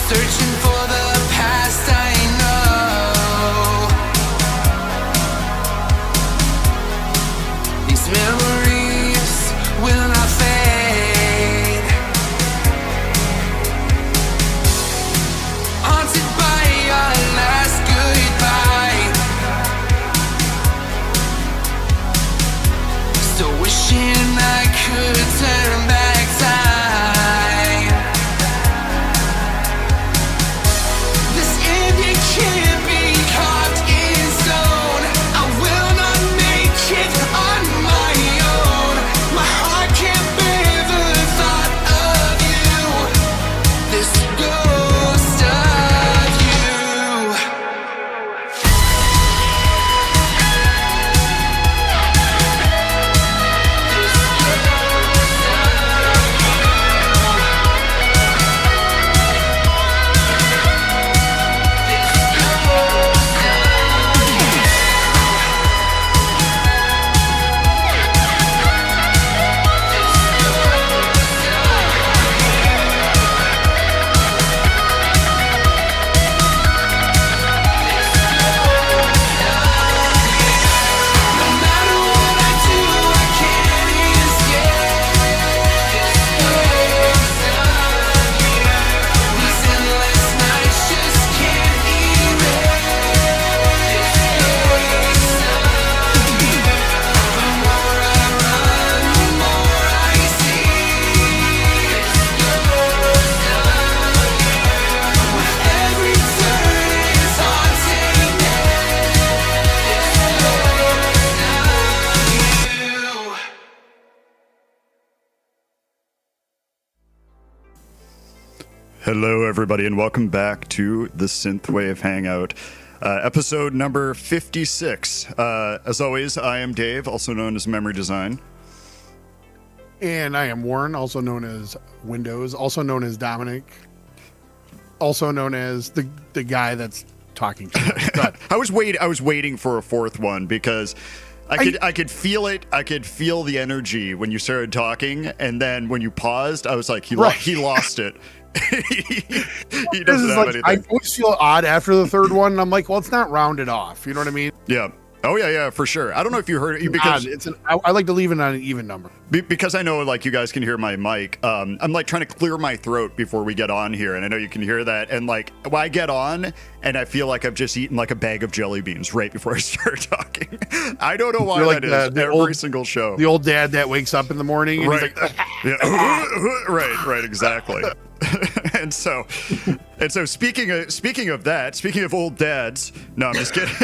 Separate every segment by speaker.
Speaker 1: Searching for the past I know. These memories will not fade. Haunted by our last goodbye. Still wishing I could turn back time. This ending can't be carved in stone. I will not make it on my own. My heart can't bear the thought of you. This ghost of you. No matter what I do, I can't escape. These endless nights just can't erase. The more I run, the more I see. With every turn it's haunting me.
Speaker 2: Hello, everybody, and welcome back to the Synthwave Hangout, episode number 56. As always, I am Dave, also known as Memory Design.
Speaker 3: And I am Woren, also known as Windows, also known as Dominic, also known as the guy that's talking to you. But
Speaker 2: I was waiting for a fourth one because I could feel it. I could feel the energy when you started talking, and then when you paused, I was like, he lost it. he
Speaker 3: this
Speaker 2: doesn't
Speaker 3: is
Speaker 2: have
Speaker 3: like, I
Speaker 2: anything.
Speaker 3: always feel odd after the third one. And I'm like, well, it's not rounded off. You know what I mean?
Speaker 2: Yeah. Oh yeah, for sure. I don't know if you heard it
Speaker 3: Odd.
Speaker 2: because
Speaker 3: I like to leave it on an even number.
Speaker 2: because I know like you guys can hear my mic. I'm like trying to clear my throat before we get on here, and I know you can hear that. And like when I get on, and I feel like I've just eaten like a bag of jelly beans right before I start talking. I don't know why
Speaker 3: You're like
Speaker 2: that is.
Speaker 3: the
Speaker 2: Every
Speaker 3: old-
Speaker 2: single show.
Speaker 3: The old dad that wakes up in the morning and
Speaker 2: Right.
Speaker 3: he's like,
Speaker 2: Yeah. right, exactly. and so speaking of that, speaking of old dads, no, I'm just kidding.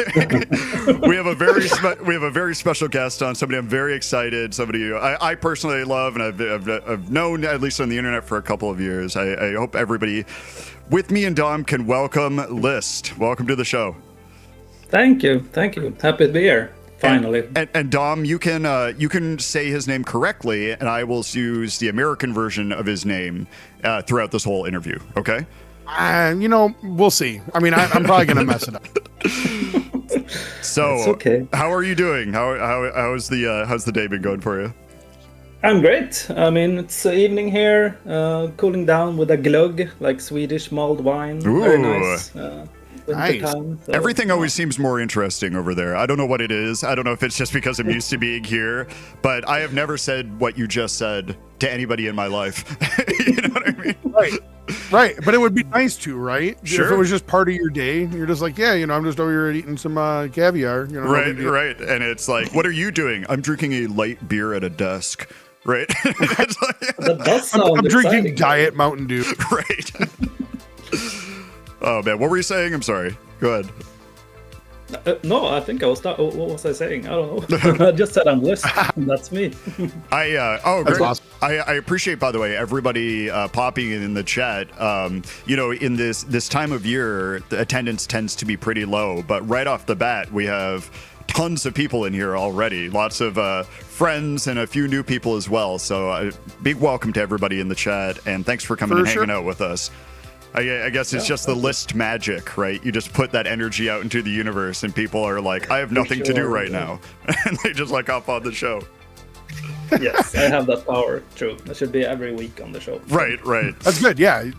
Speaker 2: we have a very special guest on, somebody I'm very excited, somebody I personally love, and I've known at least on the internet for a couple of years. I hope everybody with me and Dom can welcome LYST. Welcome to the show.
Speaker 4: Thank you. Happy to be here. Finally.
Speaker 2: And Dom, you can say his name correctly, and I will use the American version of his name throughout this whole interview. Okay?
Speaker 3: we'll see. I mean, I'm probably gonna mess it up.
Speaker 2: So,
Speaker 4: It's okay.
Speaker 2: How are you doing? How's the day been going for you?
Speaker 4: I'm great. I mean, it's evening here, cooling down with a glug, like Swedish mulled wine. Very
Speaker 2: Ooh.
Speaker 4: nice. Wintertime. So,
Speaker 2: Everything always seems more interesting over there. I don't know what it is. I don't know if it's just because I'm used to being here, but I have never said what you just said to anybody in my life. You know what I mean?
Speaker 3: Right. But it would be nice to, right?
Speaker 2: Sure.
Speaker 3: If it was just part of your day, you're just like, yeah, I'm just over here eating some caviar. No big deal.
Speaker 2: Right. And it's like, what are you doing? I'm drinking a light beer at a desk. Right. It's like-
Speaker 4: That does sound
Speaker 3: I'm drinking
Speaker 4: exciting.
Speaker 3: Diet Mountain Dew.
Speaker 2: right. Oh man, what were you saying? I'm sorry. Go ahead.
Speaker 4: No, I think I was. What was I saying? I don't know. I just said I'm LYST. That's me.
Speaker 2: That's
Speaker 3: That's awesome.
Speaker 2: I appreciate, by the way, everybody popping in the chat. In this time of year, the attendance tends to be pretty low, but right off the bat, we have tons of people in here already. Lots of friends and a few new people as well. So big welcome to everybody in the chat, and thanks for coming and hanging out with us. I guess it's just the LYST magic, right? You just put that energy out into the universe, and people are like, I have nothing to do right now. And they just like hop on the show.
Speaker 4: Yes, I have that power. True. I should be every week on the show.
Speaker 2: Right.
Speaker 3: That's good. Yeah.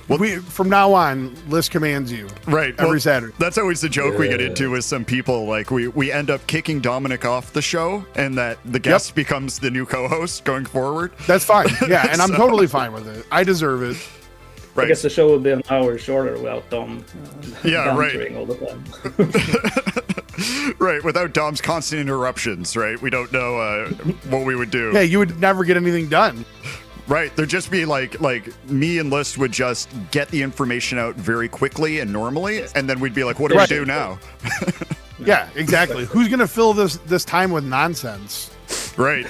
Speaker 3: from now on, LYST commands you.
Speaker 2: Right.
Speaker 3: Every Saturday.
Speaker 2: That's always the joke we get into with some people. Like we end up kicking Dominic off the show, and that the guest becomes the new co-host going forward.
Speaker 3: That's fine. Yeah, and I'm totally fine with it. I deserve it.
Speaker 4: I guess the show would be an hour shorter without Dom
Speaker 2: right.
Speaker 4: all the time.
Speaker 2: Right, without Dom's constant interruptions, right? We don't know what we would do.
Speaker 3: Yeah, you would never get anything done.
Speaker 2: Right, there'd just be like me and LYST would just get the information out very quickly and normally, and then we'd be like, what do we do now?
Speaker 3: Yeah, exactly. Who's going to fill this time with nonsense?
Speaker 2: Right.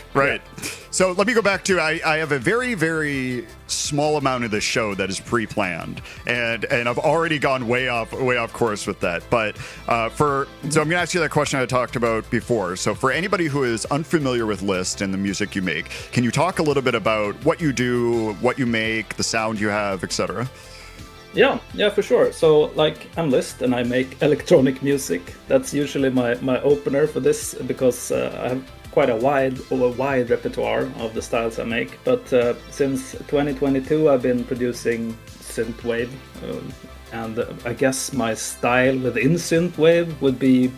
Speaker 2: So let me go back to I have a very, very small amount of the show that is pre-planned, and I've already gone way off course with that. But so I'm going to ask you that question I talked about before. So for anybody who is unfamiliar with LYST and the music you make, can you talk a little bit about what you do, what you make, the sound you have, etc.?
Speaker 4: Yeah, for sure. So, like, I'm LYST and I make electronic music. That's usually my opener for this because I have quite a wide repertoire of the styles I make. But since 2022, I've been producing Synthwave, and I guess my style within Synthwave would be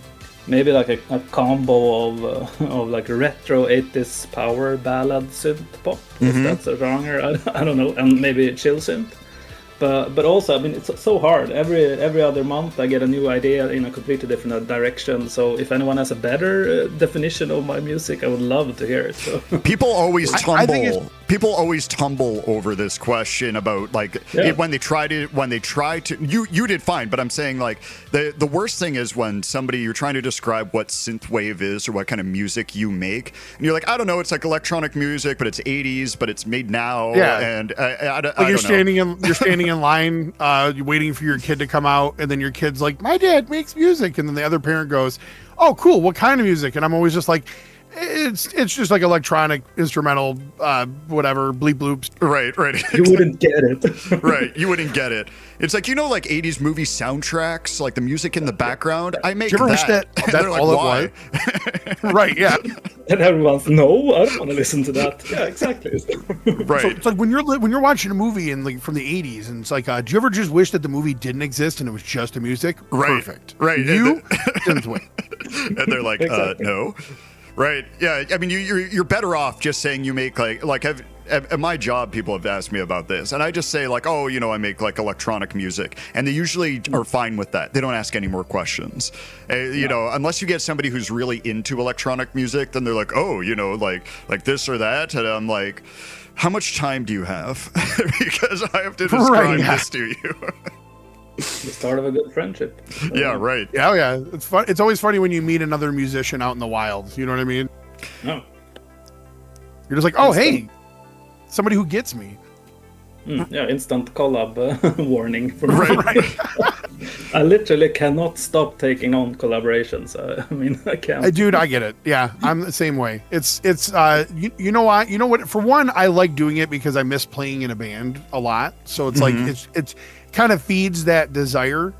Speaker 4: maybe like a combo of like retro 80s power ballad synth pop, if that's a genre. I don't know, and maybe chill synth. But also, I mean, it's so hard. Every other month, I get a new idea in a completely different direction. So if anyone has a better definition of my music, I would love to hear it. So.
Speaker 2: People always tumble. People always tumble over this question about like when they try to. You did fine, but I'm saying like the worst thing is when you're trying to describe what synthwave is or what kind of music you make, and you're like, I don't know, it's like electronic music, but it's 80s, but it's made now.
Speaker 3: Yeah,
Speaker 2: and I
Speaker 3: you're
Speaker 2: don't
Speaker 3: standing
Speaker 2: know.
Speaker 3: you're standing in line, you're waiting for your kid to come out, and then your kid's like, my dad makes music, and then the other parent goes, oh cool, what kind of music? And I'm always just like, it's just like electronic instrumental whatever bleep bloops.
Speaker 2: Right
Speaker 4: You wouldn't get it.
Speaker 2: Right, you wouldn't get it. It's like, like 80s movie soundtracks, like the music in the background. I make
Speaker 3: Do you ever wish that that's
Speaker 2: like,
Speaker 3: all
Speaker 2: why?
Speaker 3: it was? Right, yeah.
Speaker 4: And everyone's, no, I don't want to listen to that. Yeah, exactly.
Speaker 2: Right.
Speaker 3: So it's like when you're watching a movie from the 80s, and it's like, do you ever just wish that the movie didn't exist and it was just the music?
Speaker 2: Right.
Speaker 3: Perfect.
Speaker 2: Right.
Speaker 3: You Synthwave.
Speaker 2: And they're like,
Speaker 4: exactly.
Speaker 2: No. Right. Yeah. I mean, you're better off just saying you make at my job, people have asked me about this, and I just say like, oh, I make like electronic music, and they usually are fine with that. They don't ask any more questions. Unless you get somebody who's really into electronic music, then they're like, oh, like this or that, and I'm like, how much time do you have? Because I have to describe this to you.
Speaker 4: The start of a good friendship.
Speaker 2: Yeah, right.
Speaker 3: Yeah. It's fun. It's always funny when you meet another musician out in the wild. You know what I mean?
Speaker 4: No.
Speaker 3: You're just like, oh, hey, somebody who gets me.
Speaker 4: Yeah, instant collab warning from
Speaker 2: right.
Speaker 4: I literally cannot stop taking on collaborations. I mean, I can't.
Speaker 3: Dude, I get it. Yeah, I'm the same way. It's you know what? For one, I like doing it because I miss playing in a band a lot. So it's like it's kind of feeds that desire,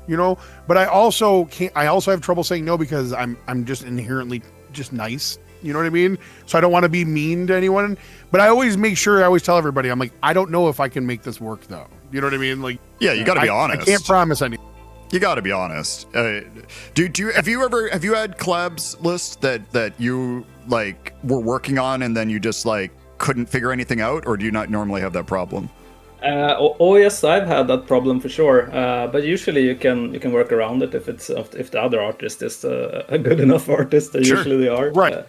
Speaker 3: But I also have trouble saying no because I'm just inherently just nice. You know what I mean? So I don't want to be mean to anyone, but I always tell everybody, I'm like, I don't know if I can make this work though. You know what I mean? Like,
Speaker 2: yeah, you got to be honest.
Speaker 3: I can't promise anything.
Speaker 2: You got to be honest. Have you had collabs, LYST, that you like were working on and then you just like couldn't figure anything out, or do you not normally have that problem?
Speaker 4: Yes, I've had that problem for sure. But usually you can work around it if the other artist is a good enough artist. Usually they are.
Speaker 3: Right.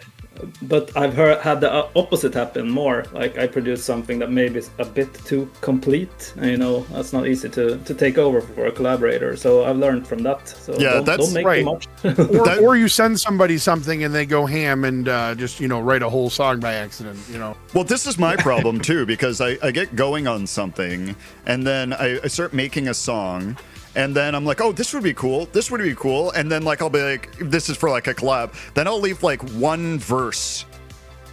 Speaker 4: But I've had the opposite happen more. Like I produce something that maybe is a bit too complete. That's not easy to take over for a collaborator. So I've learned from that. So
Speaker 2: yeah,
Speaker 4: don't make too much.
Speaker 3: or you send somebody something and they go ham and just write a whole song by accident.
Speaker 2: Well, this is my problem too, because I get going on something and then I start making a song. And then I'm like, oh, this would be cool. And then like, I'll be like, this is for like a collab. Then I'll leave like one verse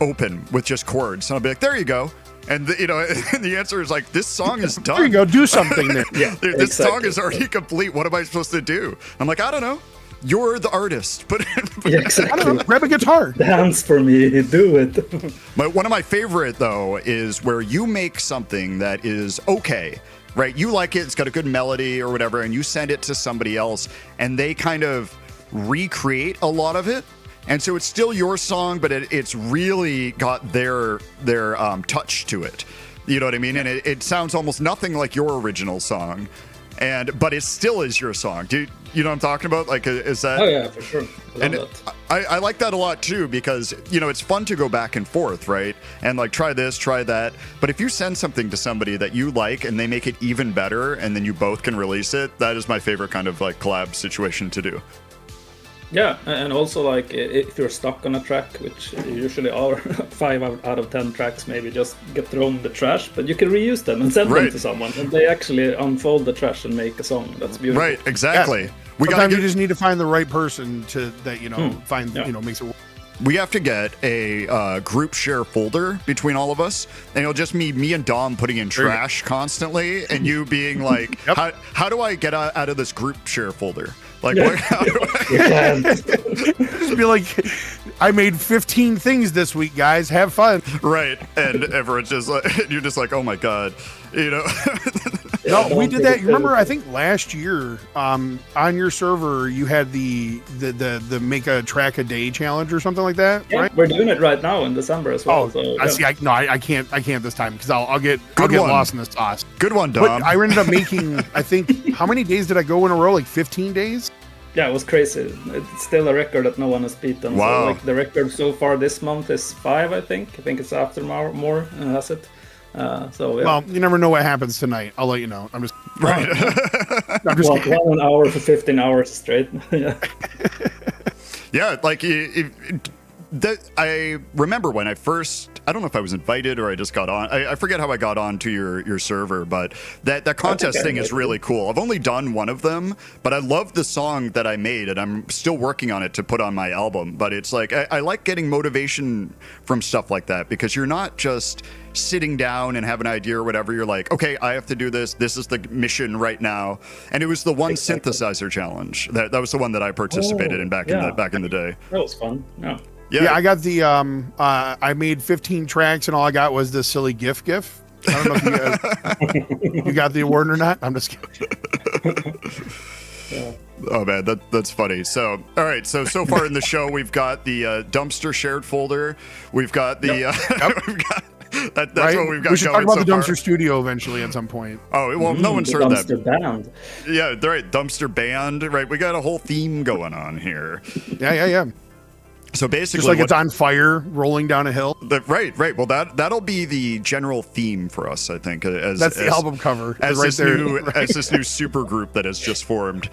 Speaker 2: open with just chords. And I'll be like, there you go. And the answer is like, this song is done.
Speaker 3: There you go. Do something there.
Speaker 4: Yeah,
Speaker 2: this song is already complete. What am I supposed to do? I'm like, I don't know. You're the artist. But
Speaker 4: yeah, exactly.
Speaker 3: I don't know. Grab a guitar.
Speaker 4: Dance for me. Do it.
Speaker 2: One of my favorite though is where you make something that is okay. right? You like it, it's got a good melody or whatever, and you send it to somebody else, and they kind of recreate a lot of it. And so it's still your song, but it's really got their touch to it. You know what I mean? And it sounds almost nothing like your original song, but it still is your song. Do you know what I'm talking about? Like, is that?
Speaker 4: Oh yeah, for sure.
Speaker 2: I like that a lot too, because it's fun to go back and forth, right? And like try this, try that. But if you send something to somebody that you like and they make it even better, and then you both can release it, that is my favorite kind of like collab situation to do.
Speaker 4: Yeah, and also like if you're stuck on a track, which usually are 5 out of 10 tracks, maybe just get thrown in the trash, but you can reuse them and send them to someone, and they actually unfold the trash and make a song. That's beautiful.
Speaker 2: Right, exactly.
Speaker 3: Yeah. Sometimes you just need to find the right person that makes it work.
Speaker 2: We have to get a group share folder between all of us, and it'll just be me and Dom putting in trash constantly, and you being like, how do I get out of this group share folder? Like, how do I?
Speaker 3: Just be like, I made 15 things this week, guys. Have fun.
Speaker 2: Right. And everyone's just like, you're just like, oh my God,
Speaker 3: No, we did that. You remember, I think last year, on your server, you had the make a track a day challenge or something like that, right?
Speaker 4: We're doing it right now in December as well.
Speaker 3: Oh,
Speaker 4: so,
Speaker 3: I see. I can't this time because I'll get lost in the sauce.
Speaker 2: Good one, Dom.
Speaker 3: But I ended up making, I think, how many days did I go in a row? Like 15 days?
Speaker 4: Yeah, it was crazy. It's still a record that no one has beaten.
Speaker 2: Wow.
Speaker 4: So, like, the record so far this month is 5, I think. I think it's after more has it.
Speaker 3: Well, you never know what happens tonight. I'll let you know. I'm just
Speaker 2: right.
Speaker 3: I'm just
Speaker 4: 1 hour for 15 hours straight.
Speaker 2: Yeah, like I remember when I don't know if I was invited or I just got on. I forget how I got on to your server, but that contest thing is really cool. I've only done one of them, but I love the song that I made, and I'm still working on it to put on my album. But it's like I like getting motivation from stuff like that, because you're not just sitting down and have an idea or whatever. You're like, okay, I have to do this. This is the mission right now. And it was the one synthesizer challenge. That was the one that I participated in back in the day.
Speaker 4: That was fun. Yeah.
Speaker 3: Yeah, I got the I made 15 tracks and all I got was this silly GIF. I don't know if you guys you got the award or not. I'm just kidding.
Speaker 4: Yeah.
Speaker 2: Oh man, that's funny. So all right, so far in the show we've got the dumpster shared folder. We've got the we've got that's right? What we've got.
Speaker 3: We should
Speaker 2: going
Speaker 3: talk about
Speaker 2: so
Speaker 3: the dumpster
Speaker 2: far.
Speaker 3: Studio eventually at some point.
Speaker 2: Oh well, no one's heard that.
Speaker 4: Dumpster band.
Speaker 2: Yeah, right. Dumpster band. Right. We got a whole theme going on here.
Speaker 3: Yeah.
Speaker 2: So basically,
Speaker 3: just like it's on fire, rolling down a hill.
Speaker 2: Right. Well, that'll be the general theme for us, I think.
Speaker 3: That's the album cover.
Speaker 2: As
Speaker 3: right
Speaker 2: this
Speaker 3: there.
Speaker 2: as this new super group that has just formed.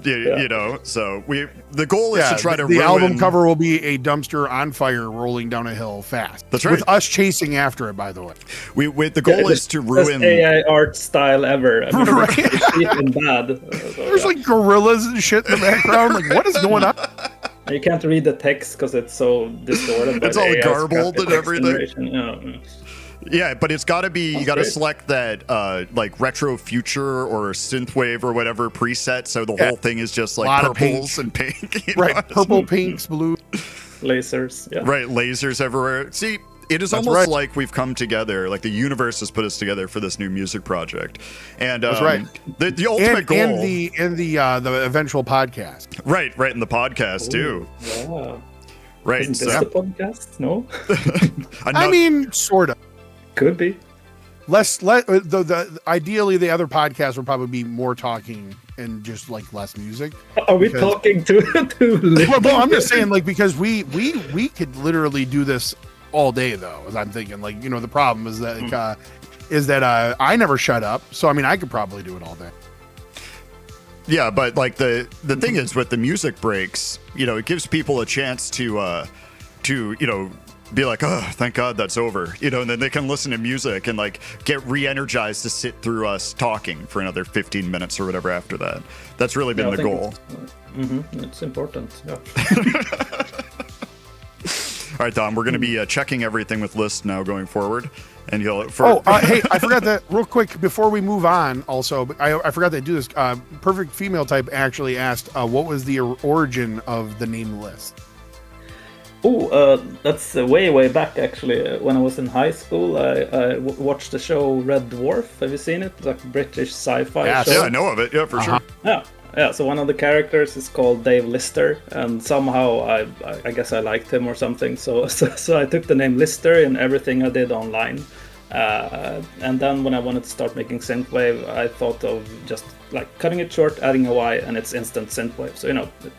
Speaker 2: You know, so the goal is to try to
Speaker 3: the
Speaker 2: ruin...
Speaker 3: album cover will be a dumpster on fire rolling down a hill fast.
Speaker 2: That's right.
Speaker 3: With us chasing after it, by the way.
Speaker 2: The goal is to ruin
Speaker 4: best AI art style ever. I mean,
Speaker 3: right.
Speaker 4: cheap and bad.
Speaker 3: There's like gorillas and shit in the background. Like, what is going on?
Speaker 4: You can't read the text because it's so distorted.
Speaker 2: It's all garbled and everything.
Speaker 4: Yeah,
Speaker 2: but it's got to be, you got to select that like retro-future or synthwave or whatever preset, so the whole thing is just like purples and pink.
Speaker 3: Right, purple, pinks, blue.
Speaker 4: Lasers. Yeah.
Speaker 2: Right, lasers everywhere. See, it is almost like we've come together, like the universe has put us together for this new music project. And
Speaker 3: that's right.
Speaker 2: The ultimate goal.
Speaker 3: And the eventual podcast.
Speaker 2: Right, and the podcast too.
Speaker 4: Yeah.
Speaker 2: Right.
Speaker 4: Isn't this the podcast? No?
Speaker 3: I mean, sort of.
Speaker 4: Could be.
Speaker 3: Ideally, the other podcasts would probably be more talking and just like less music.
Speaker 4: Are we talking to
Speaker 3: well, I'm just saying, like, because we could literally do this all day, though. As I'm thinking, like, you know, the problem is that I never shut up, so I mean, I could probably do it all day.
Speaker 2: Yeah, but like the thing is with the music breaks, you know, it gives people a chance to you know, be like, oh, thank God that's over, you know, and then they can listen to music and like get re-energized to sit through us talking for another 15 minutes or whatever after that. That's really been the goal.
Speaker 4: It's important. Yeah.
Speaker 2: All right, Dom, we're going to be checking everything with LYST now going forward. And you'll.
Speaker 3: Hey, I forgot that real quick before we move on. Also, I forgot to do this. Perfect Female Type actually asked, what was the origin of the name LYST?
Speaker 4: That's way back actually. When I was in high school, I watched the show Red Dwarf. Have you seen it? It's like a British sci-fi show.
Speaker 2: Yeah, I know of it. Yeah, for sure.
Speaker 4: Yeah. So one of the characters is called Dave Lister, and somehow I guess I liked him or something. So I took the name Lister in everything I did online. And then when I wanted to start making synthwave, I thought of just like cutting it short, adding a Y, and it's instant synthwave. So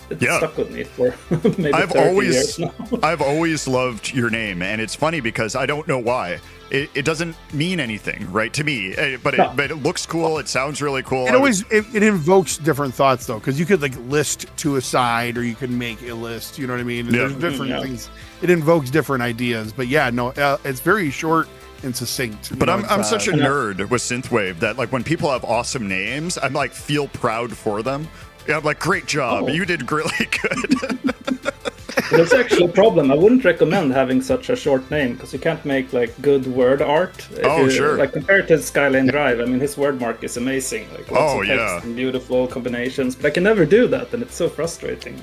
Speaker 4: it stuck with me for maybe 30 years now.
Speaker 2: I've always loved your name, and it's funny because I don't know why. It doesn't mean anything, right, to me, but it looks cool. It sounds really cool.
Speaker 3: It invokes different thoughts though, because you could like list to a side, or you could make a list. You know what I mean? There's different things. It invokes different ideas, but it's very short and succinct.
Speaker 2: But I'm such a nerd with synthwave that like when people have awesome names, I'm like feel proud for them. Yeah, I'm like, great job, you did really good.
Speaker 4: There's actually a problem. I wouldn't recommend having such a short name because you can't make like good word art.
Speaker 2: Sure.
Speaker 4: Like compared to Skyline Drive, I mean, his word mark is amazing. Like lots of text and beautiful combinations, but I can never do that, and it's so frustrating.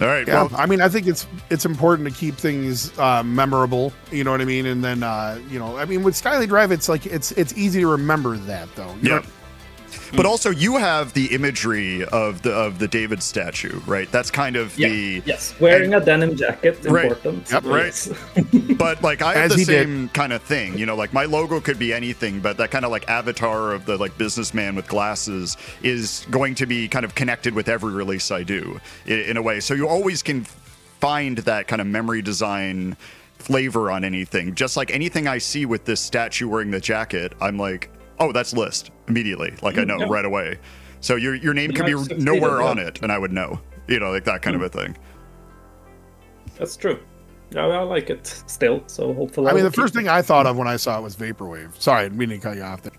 Speaker 2: All right.
Speaker 3: Yeah,
Speaker 2: Well,
Speaker 3: I mean, I think it's important to keep things memorable. You know what I mean? And then I mean, with Skyline Drive, it's like it's easy to remember that though. You know?
Speaker 2: But also, you have the imagery of the David statue, right? That's kind of
Speaker 4: wearing a denim jacket,
Speaker 2: right.
Speaker 4: important.
Speaker 2: Yep, right. But like I have the same kind of thing, like my logo could be anything, but that kind of like avatar of the like businessman with glasses is going to be kind of connected with every release I do in a way. So you always can find that kind of memory design flavor on anything. Just like anything I see with this statue wearing the jacket, I'm like, oh, that's LYST immediately. Like I know right away. So your name could be nowhere on it, and I would know. Like that kind of a thing.
Speaker 4: That's true. Yeah, I like it still. So hopefully.
Speaker 3: I mean, the first thing I thought of when I saw it was Vaporwave. Sorry, I didn't mean to cut you off there.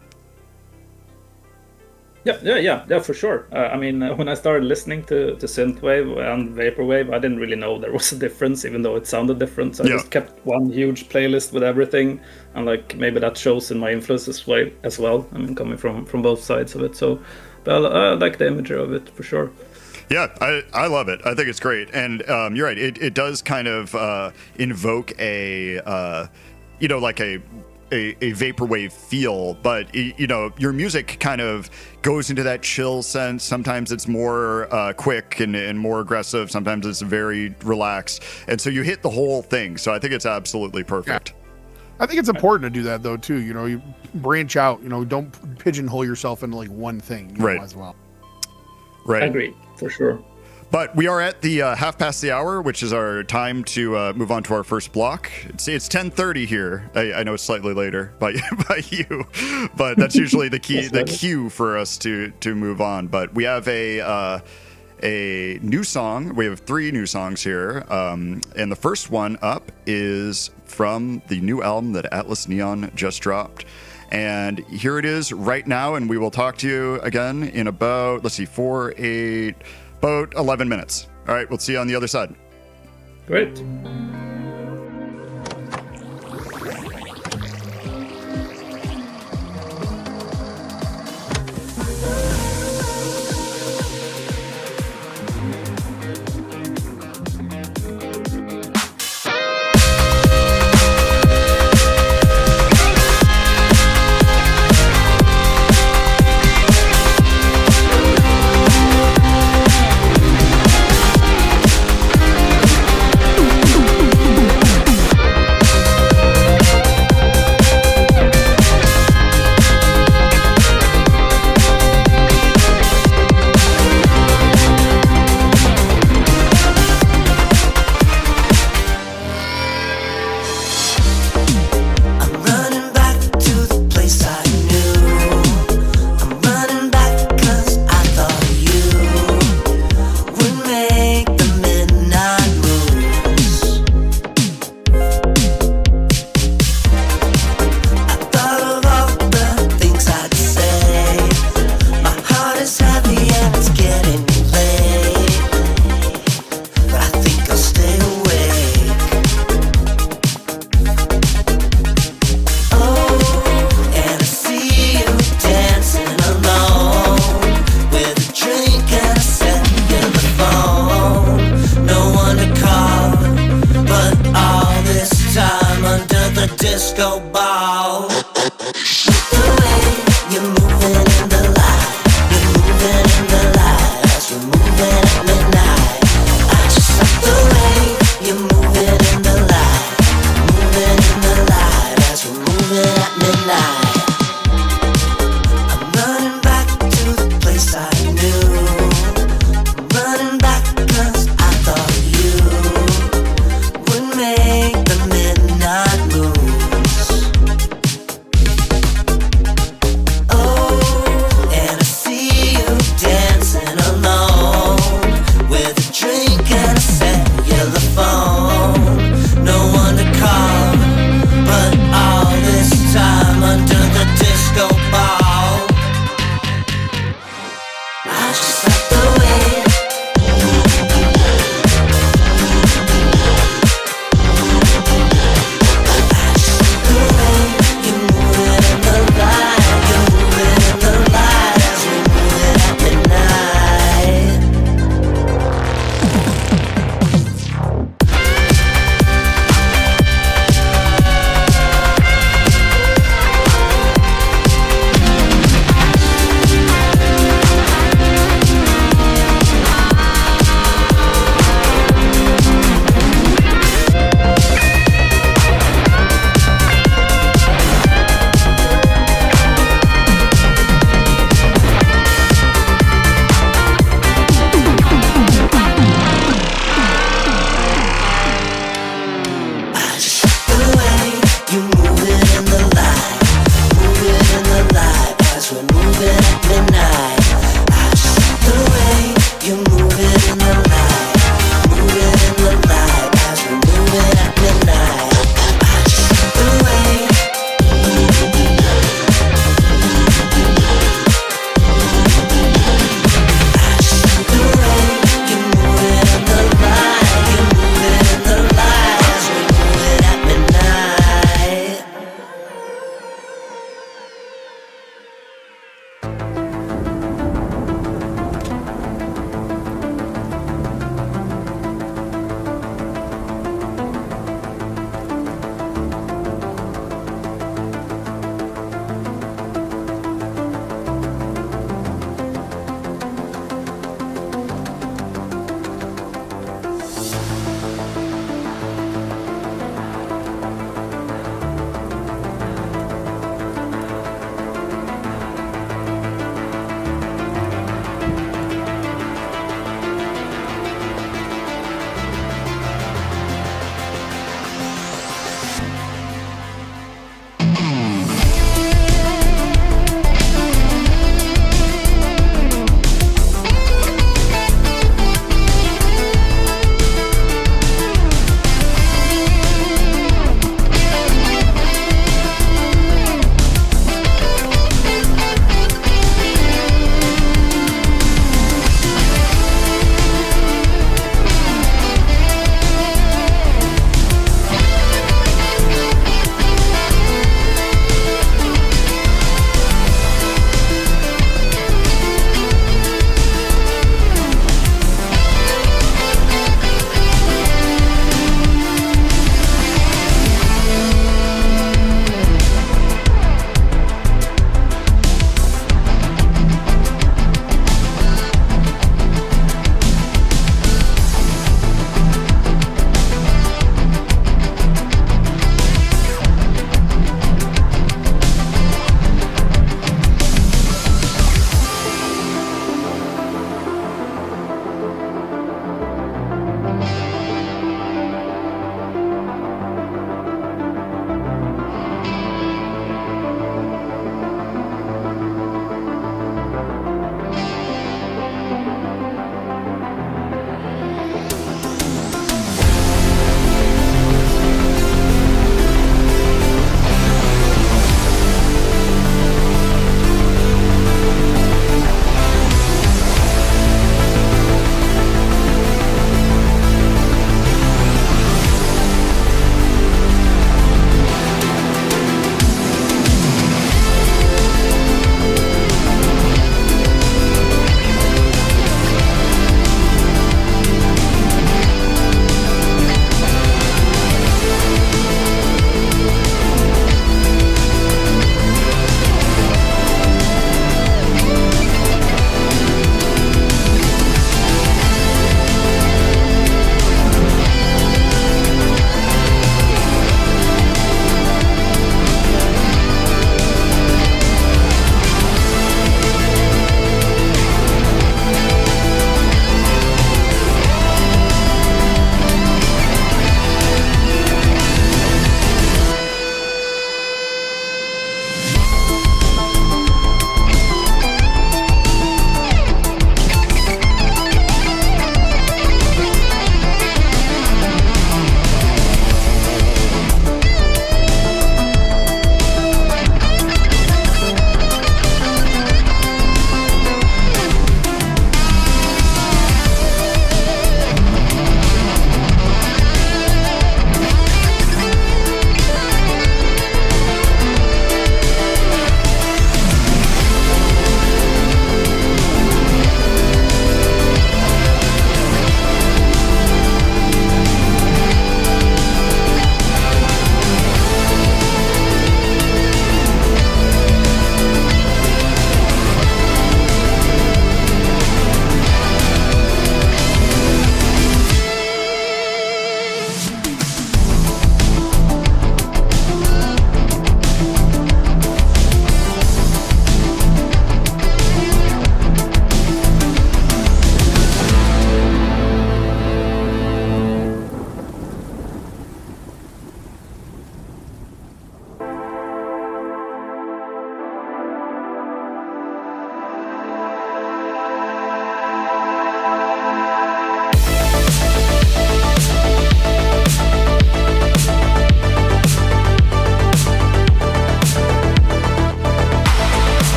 Speaker 4: Yeah, for sure. I mean, when I started listening to Synthwave and Vaporwave, I didn't really know there was a difference, even though it sounded different. So I just kept one huge playlist with everything, and like maybe that shows in my influences as well. I mean, coming from both sides of it. So, but I like the imagery of it for sure.
Speaker 2: Yeah, I love it. I think it's great, and you're right. It does kind of invoke a like a vaporwave feel, but your music kind of goes into that chill sense. Sometimes it's more quick and more aggressive. Sometimes it's very relaxed, and so you hit the whole thing. So I think it's absolutely perfect.
Speaker 3: Yeah. I think it's important to do that though too. You branch out. Don't pigeonhole yourself into like one thing.
Speaker 2: Right.
Speaker 3: As well.
Speaker 2: Right.
Speaker 4: I agree for sure.
Speaker 2: But we are at the half past the hour, which is our time to move on to our first block. It's 10:30 here. I know it's slightly later by you, but that's usually the cue for us to move on. But we have a new song. We have 3 new songs here, and the first one up is from the new album that Atlas Neon just dropped. And here it is right now, and we will talk to you again in about, 4, 8... about 11 minutes. All right, we'll see you on the other side.
Speaker 4: Great.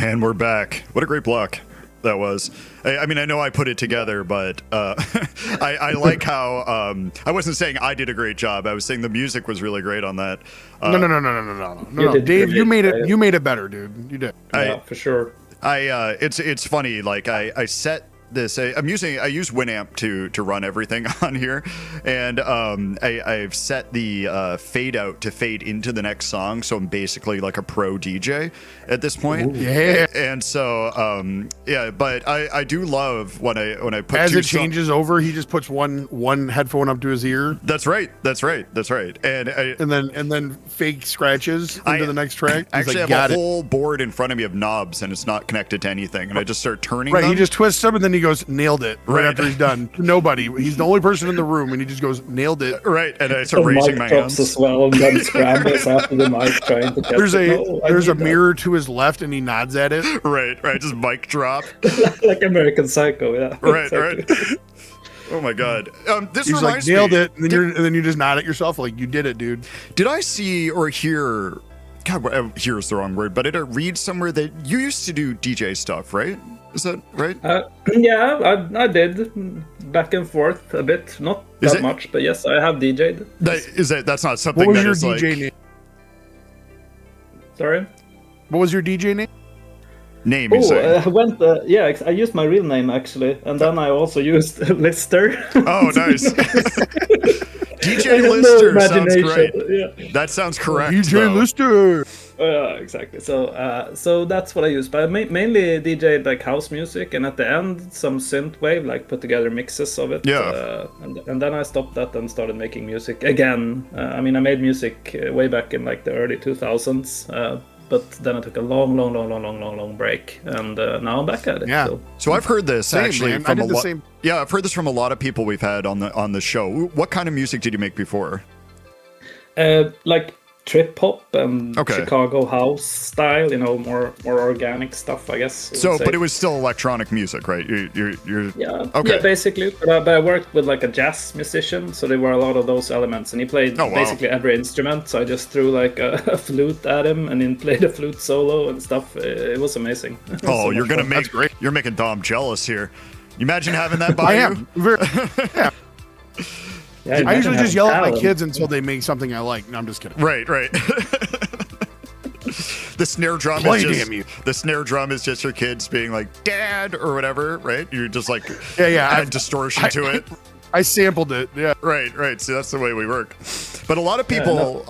Speaker 2: And we're back. What a great block that was. I mean, I know I put it together, but I like how I wasn't saying I did a great job. I was saying the music was really great on that.
Speaker 3: No, Dave, you made it. You made it better, dude. You did.
Speaker 4: Yeah, for sure.
Speaker 2: It's funny. Like I set this. I use Winamp to run everything on here, and I've set the fade out to fade into the next song. So I'm basically like a pro DJ at this point.
Speaker 3: Ooh, yeah.
Speaker 2: And so yeah, but I do love when I put
Speaker 3: as it changes over, he just puts one headphone up to his ear.
Speaker 2: That's right. And
Speaker 3: then fake scratches into the next track.
Speaker 2: I actually have a whole board in front of me of knobs, and it's not connected to anything, and I just start turning them.
Speaker 3: He just twists them, and then he goes, nailed it, right after he's done. Nobody. He's the only person in the room, and he just goes, nailed it.
Speaker 2: Right, and I start raising my hands.
Speaker 4: As well, and then scrambles after the mic trying to catch
Speaker 3: There's a mirror to his left, and he nods at it.
Speaker 2: Right, just mic drop.
Speaker 4: Like American Psycho, yeah.
Speaker 2: Right. Oh my god. This
Speaker 3: He's
Speaker 2: reminds
Speaker 3: like, nailed
Speaker 2: me.
Speaker 3: it, and then you just nod at yourself like, you did it, dude.
Speaker 2: Did I see or hear? God, hear is the wrong word, but did I read somewhere that you used to do DJ stuff, right? Is that right?
Speaker 4: Yeah, I did back and forth a bit, not that much, but yes, I have DJ'd.
Speaker 2: That's not something.
Speaker 3: What was
Speaker 2: that
Speaker 3: your
Speaker 2: is
Speaker 3: DJ
Speaker 2: like,
Speaker 3: name?
Speaker 4: Sorry.
Speaker 3: What was your DJ name?
Speaker 2: Name you say?
Speaker 4: I used my real name actually, and then I also used Lister.
Speaker 2: Oh, nice. DJ Lister sounds great.
Speaker 4: Yeah.
Speaker 2: That sounds correct.
Speaker 3: DJ Lister.
Speaker 4: Exactly. So that's what I use. But I mainly DJ like house music, and at the end some synthwave, like put together mixes of it.
Speaker 2: Yeah.
Speaker 4: And then I stopped that and started making music again. I mean, I made music way back in like the early 2000s. But then I took a long break, and now I'm back at it.
Speaker 3: Yeah.
Speaker 2: So I've heard this actually
Speaker 3: man.
Speaker 2: from
Speaker 3: I did the same.
Speaker 2: Yeah, I've heard this from a lot of people we've had on the show. What kind of music did you make before?
Speaker 4: Like trip hop and Chicago house style, more organic stuff, I guess.
Speaker 2: So, but it was still electronic music, right? You're
Speaker 4: yeah, basically. But I worked with like a jazz musician, so there were a lot of those elements, and he played basically every instrument. So I just threw like a flute at him, and then played a flute solo and stuff. It was amazing.
Speaker 2: Oh, you're gonna make great. You're making Dom jealous here. You imagine having that by you?
Speaker 3: Yeah. Yeah, I usually just yell at my kids until they make something I like. No, I'm just kidding.
Speaker 2: Right. The snare drum the snare drum is just your kids being like, Dad, or whatever, right? You're just like add distortion to it.
Speaker 3: I sampled it. Yeah.
Speaker 2: Right. See, that's the way we work. But a lot of people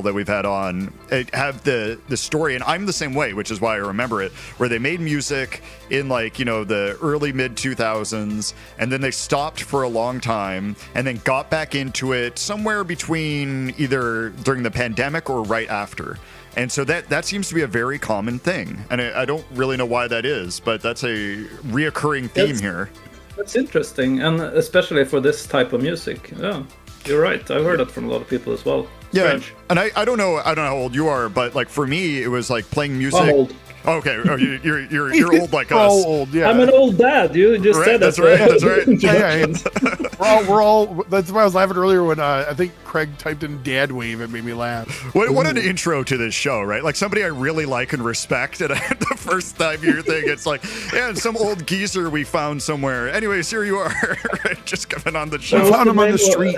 Speaker 2: that we've had on have the story, and I'm the same way, which is why I remember it, where they made music in like, the early mid 2000s, and then they stopped for a long time and then got back into it somewhere between either during the pandemic or right after. And so that seems to be a very common thing. And I don't really know why that is, but that's a reoccurring theme here.
Speaker 4: That's interesting, and especially for this type of music. Yeah, you're right. I've heard that from a lot of people as well.
Speaker 2: Strange. Yeah, and I don't know how old you are, but like for me, it was like playing music.
Speaker 4: I'm old.
Speaker 2: Okay, you're old like us.
Speaker 3: All old, yeah.
Speaker 4: I'm an old dad. You just said that.
Speaker 2: That's right.
Speaker 3: Yeah. We're all. That's why I was laughing earlier when I think Craig typed in "dad wave." It made me laugh.
Speaker 2: What an intro to this show, right? Like somebody I really like and respect, and the first time you're thinking, it's like, yeah, some old geezer we found somewhere. Anyways, here you are, right? Just coming on the show.
Speaker 3: We found him on the street.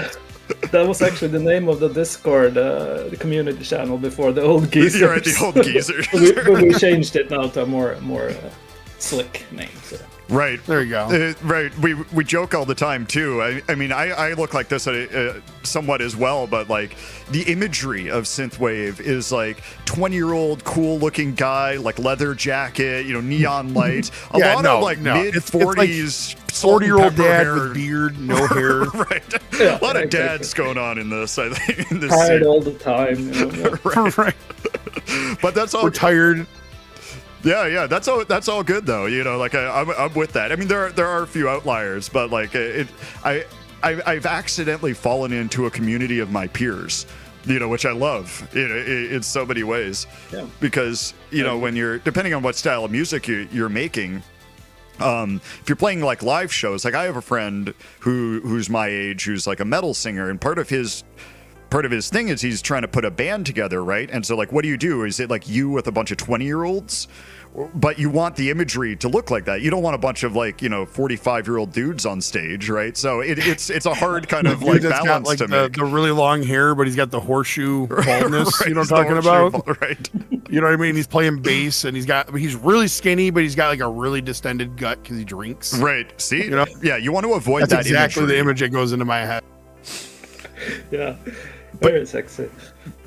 Speaker 4: That was actually the name of the Discord, the community channel before, the old geezers.
Speaker 2: You're right, the old geezers.
Speaker 4: we changed it now to a more slick name. So.
Speaker 2: Right.
Speaker 3: There you go.
Speaker 2: Right. We joke all the time too. I mean, I look like this somewhat as well, but like the imagery of synthwave is like 20-year-old cool looking guy, like leather jacket, neon light, a lot of mid 40s.
Speaker 3: 40-year-old dad with beard, no hair.
Speaker 2: Right. Yeah, a lot of dads going on in this, I think. In this
Speaker 4: tired all the time.
Speaker 2: Right. But that's all.
Speaker 3: We're tired.
Speaker 2: Yeah, that's all good though. Like I'm with that. I mean, there are a few outliers, but like I've accidentally fallen into a community of my peers, which I love, in so many ways. Yeah. Because when you're depending on what style of music you're making. If you're playing like live shows, like I have a friend who's my age, who's like a metal singer, and part of his part of his thing is he's trying to put a band together, right? And so like, what do? Is it like you with a bunch of 20-year-olds? But you want the imagery to look like that. You don't want a bunch of like, 45-year-old dudes on stage, right? So it's a hard kind of like balance
Speaker 3: got, like,
Speaker 2: to make.
Speaker 3: The really long hair, but he's got the horseshoe baldness.
Speaker 2: Right,
Speaker 3: You know what I'm talking about?
Speaker 2: Right.
Speaker 3: You know what I mean? He's playing bass, and he's really skinny, but he's got like a really distended gut because he drinks.
Speaker 2: Right. See?
Speaker 3: You know?
Speaker 2: Yeah, you want to avoid
Speaker 3: That's
Speaker 2: that
Speaker 3: exactly
Speaker 2: imagery.
Speaker 3: the image that goes into my head.
Speaker 4: Yeah, very sexy.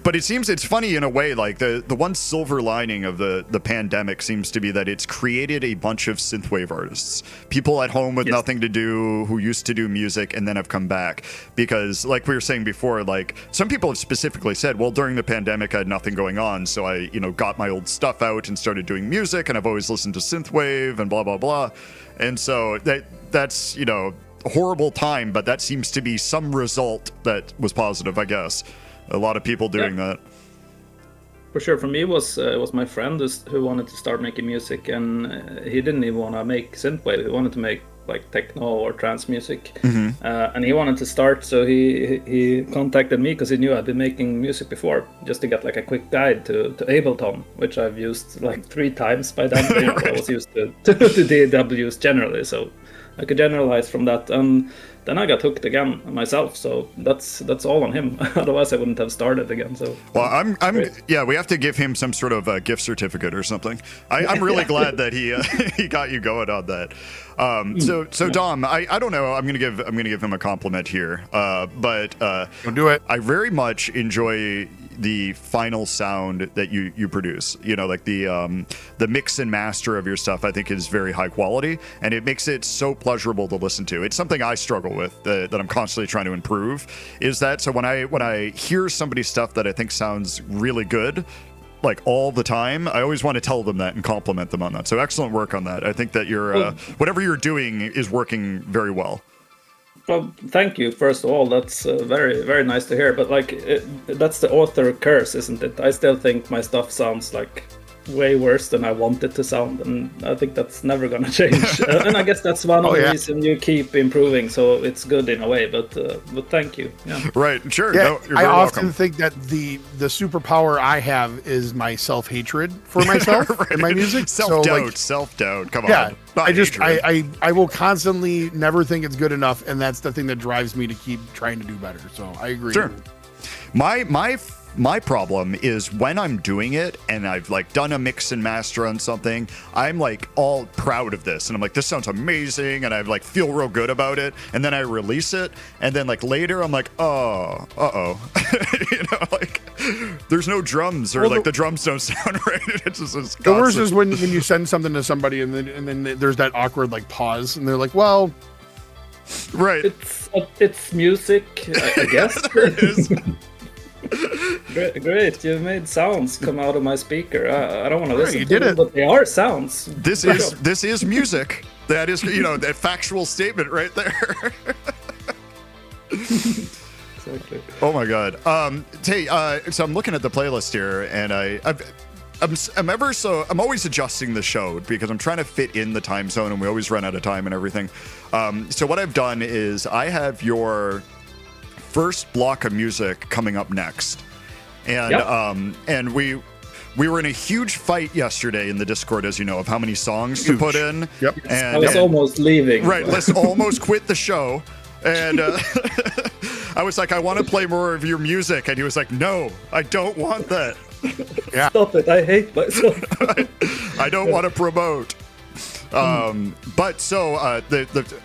Speaker 2: But it seems it's funny in a way, like the one silver lining of the pandemic seems to be that it's created a bunch of synthwave artists, people at home with
Speaker 4: Yes.
Speaker 2: nothing to do who used to do music and then have come back. Because like we were saying before, like some people have specifically said, well, during the pandemic, I had nothing going on. So I, got my old stuff out and started doing music, and I've always listened to synthwave and blah, blah, blah. And so that's, a horrible time, but that seems to be some result that was positive, I guess. A lot of people doing that.
Speaker 4: For sure, for me, it was my friend who wanted to start making music, and he didn't even want to make synthwave. He wanted to make like techno or trance music, and he wanted to start. So he contacted me because he knew I'd been making music before, just to get like a quick guide to Ableton, which I've used like 3 times by then. But, I was used to DAWs generally, so I could generalize from that. And then I got hooked again myself, so that's all on him. Otherwise, I wouldn't have started again. So,
Speaker 2: well, I'm
Speaker 4: great.
Speaker 2: yeah. We have to give him some sort of a gift certificate or something. I'm really glad that he got you going on that. So Dom, I don't know. I'm gonna give him a compliment here. But
Speaker 3: Don't do it.
Speaker 2: I very much enjoy the final sound that you produce. Like the mix and master of your stuff, I think is very high quality, and it makes it so pleasurable to listen to. It's something I struggle with that I'm constantly trying to improve. Is that so? When I hear somebody's stuff that I think sounds really good, like all the time, I always want to tell them that and compliment them on that. So excellent work on that. I think that you're whatever you're doing is working very well.
Speaker 4: Well, thank you. First of all, that's very, very nice to hear. But that's the author curse, isn't it? I still think my stuff sounds like way worse than I want it to sound, and I think that's never gonna change. And I guess that's one of the reasons you keep improving. So it's good in a way. But thank you. Yeah.
Speaker 2: Right. Sure.
Speaker 3: Yeah,
Speaker 2: No, you're
Speaker 3: I
Speaker 2: very
Speaker 3: often
Speaker 2: welcome.
Speaker 3: think that the superpower I have is my self-hatred for myself
Speaker 2: Right.
Speaker 3: and my music.
Speaker 2: Self-doubt.
Speaker 3: So, like,
Speaker 2: Self-doubt. Come
Speaker 3: yeah,
Speaker 2: on. Not hatred.
Speaker 3: I will constantly never think it's good enough, and that's the thing that drives me to keep trying to do better. So I agree.
Speaker 2: Sure. My problem is when I'm doing it and I've like done a mix and master on something, I'm like all proud of this and I'm like, this sounds amazing, and I like feel real good about it, and then I release it, and then like later I'm like, like there's no drums, or like the drums don't sound right. It's just
Speaker 3: The worst is when you send something to somebody and then there's that awkward like pause, and they're like, well,
Speaker 2: right.
Speaker 4: It's music, I guess.
Speaker 2: It is.
Speaker 4: Great, you made sounds come out of my speaker. I don't want to listen
Speaker 3: you
Speaker 4: to
Speaker 3: did
Speaker 4: them,
Speaker 3: it.
Speaker 4: but they are sounds.
Speaker 2: This is music. That is, that factual statement right there.
Speaker 4: Exactly.
Speaker 2: Oh my god. Hey, so I'm looking at the playlist here, and I'm always adjusting the show because I'm trying to fit in the time zone, and we always run out of time and everything. So what I've done is I have your first block of music coming up next, and and we were in a huge fight yesterday in the Discord, as you know, of how many songs to put in.
Speaker 3: Yep.
Speaker 2: And
Speaker 4: I was almost leaving.
Speaker 2: right, let's almost quit the show. And I was like, I want to play more of your music, and he was like, no, I don't want that.
Speaker 3: yeah.
Speaker 4: Stop it! I hate myself.
Speaker 2: I don't want to promote. But so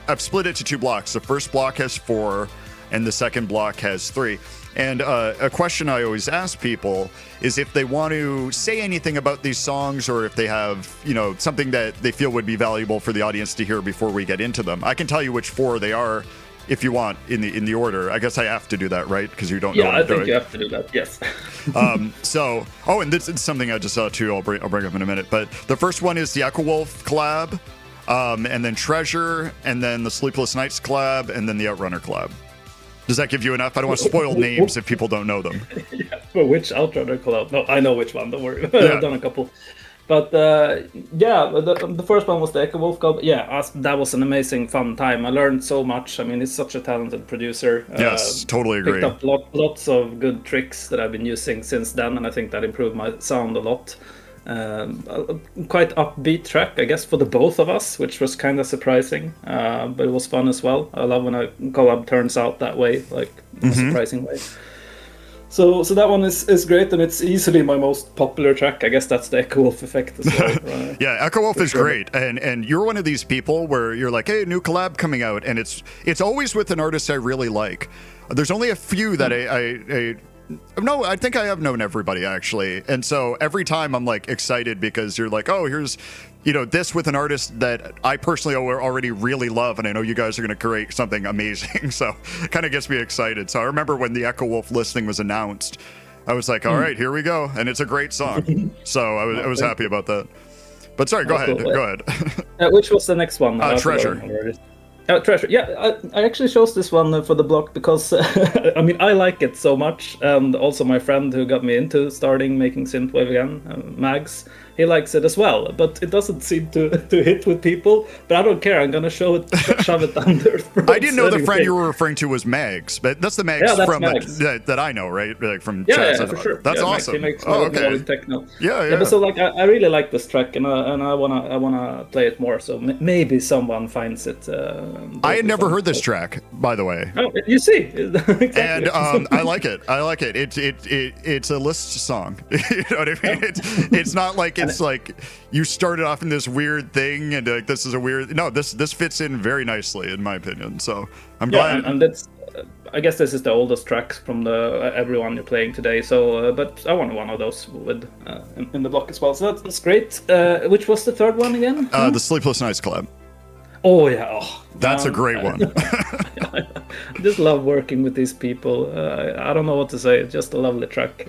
Speaker 2: I've split it to 2 blocks. The first block has 4, and the second block has 3. And a question I always ask people is if they want to say anything about these songs, or if they have, something that they feel would be valuable for the audience to hear before we get into them. I can tell you which 4 they are if you want in the order. I guess I have to do that, right? Because you don't know what
Speaker 4: Yeah,
Speaker 2: I'm
Speaker 4: I think
Speaker 2: doing.
Speaker 4: you have to do that. Yes.
Speaker 2: And this is something I just saw too. I'll bring up in a minute. But the first one is the Echo Wolf collab, and then Treasure, and then the Sleepless Nights collab, and then the Outrunner collab. Does that give you enough? I don't want to spoil names if people don't know them.
Speaker 4: Yeah, for which Outrunner collab? No, I know which one. Don't worry.
Speaker 2: Yeah.
Speaker 4: I've done a couple. But yeah, the first one was the Echo Wolf Club. Yeah, that was an amazing, fun time. I learned so much. I mean, he's such a talented producer.
Speaker 2: Yes, totally agree.
Speaker 4: Picked up lots of good tricks that I've been using since then, and I think that improved my sound a lot. Quite upbeat track, I guess, for the both of us, which was kind of surprising, but it was fun as well. I love when a collab turns out that way, like in a surprising way. So that one is great, and it's easily my most popular track. I guess that's the Echo Wolf effect as well.
Speaker 2: Yeah, Echo Wolf is great, and you're one of these people where you're like, hey, new collab coming out, and it's always with an artist I really like. There's only a few that I think I have known everybody actually, and so every time I'm like excited because you're like, oh, here's this with an artist that I personally already really love, and I know you guys are going to create something amazing. So it kind of gets me excited. So I remember when the Echo Wolf listing was announced, I was like, all right, here we go, and it's a great song. So I was happy about that. But sorry, go ahead. Go ahead.
Speaker 4: Which was the next one?
Speaker 2: Treasure.
Speaker 4: Treasure. Yeah, I actually chose this one for the block because I mean, I like it so much, and also my friend who got me into starting making synthwave again, Mags, he likes it as well, but it doesn't seem to hit with people. But I don't care. I'm gonna shove it down their throats.
Speaker 2: I didn't know the friend you were referring to was Mags, but that's the Mags from Mags. That I know, right? Like from
Speaker 4: yeah, for sure.
Speaker 2: That's awesome.
Speaker 4: Mags, he makes
Speaker 2: okay.
Speaker 4: Techno.
Speaker 2: Yeah.
Speaker 4: But so like I really like this track, and I wanna play it more. So maybe someone finds it.
Speaker 2: I had never heard this track, by the way.
Speaker 4: Oh, you see, exactly.
Speaker 2: And I like it. It's a LYST song. You know what I mean? It's not like it's like you started off in this weird thing and like this is a weird. No, this fits in very nicely in my opinion. So I'm glad.
Speaker 4: And that's. I guess this is the oldest track from the everyone you're playing today. So, but I want one of those with in the block as well. So that's great. Which was the third one again?
Speaker 2: The Sleepless Nights collab.
Speaker 4: Oh yeah,
Speaker 2: that's a great one.
Speaker 4: I just love working with these people. I don't know what to say. It's just a lovely track.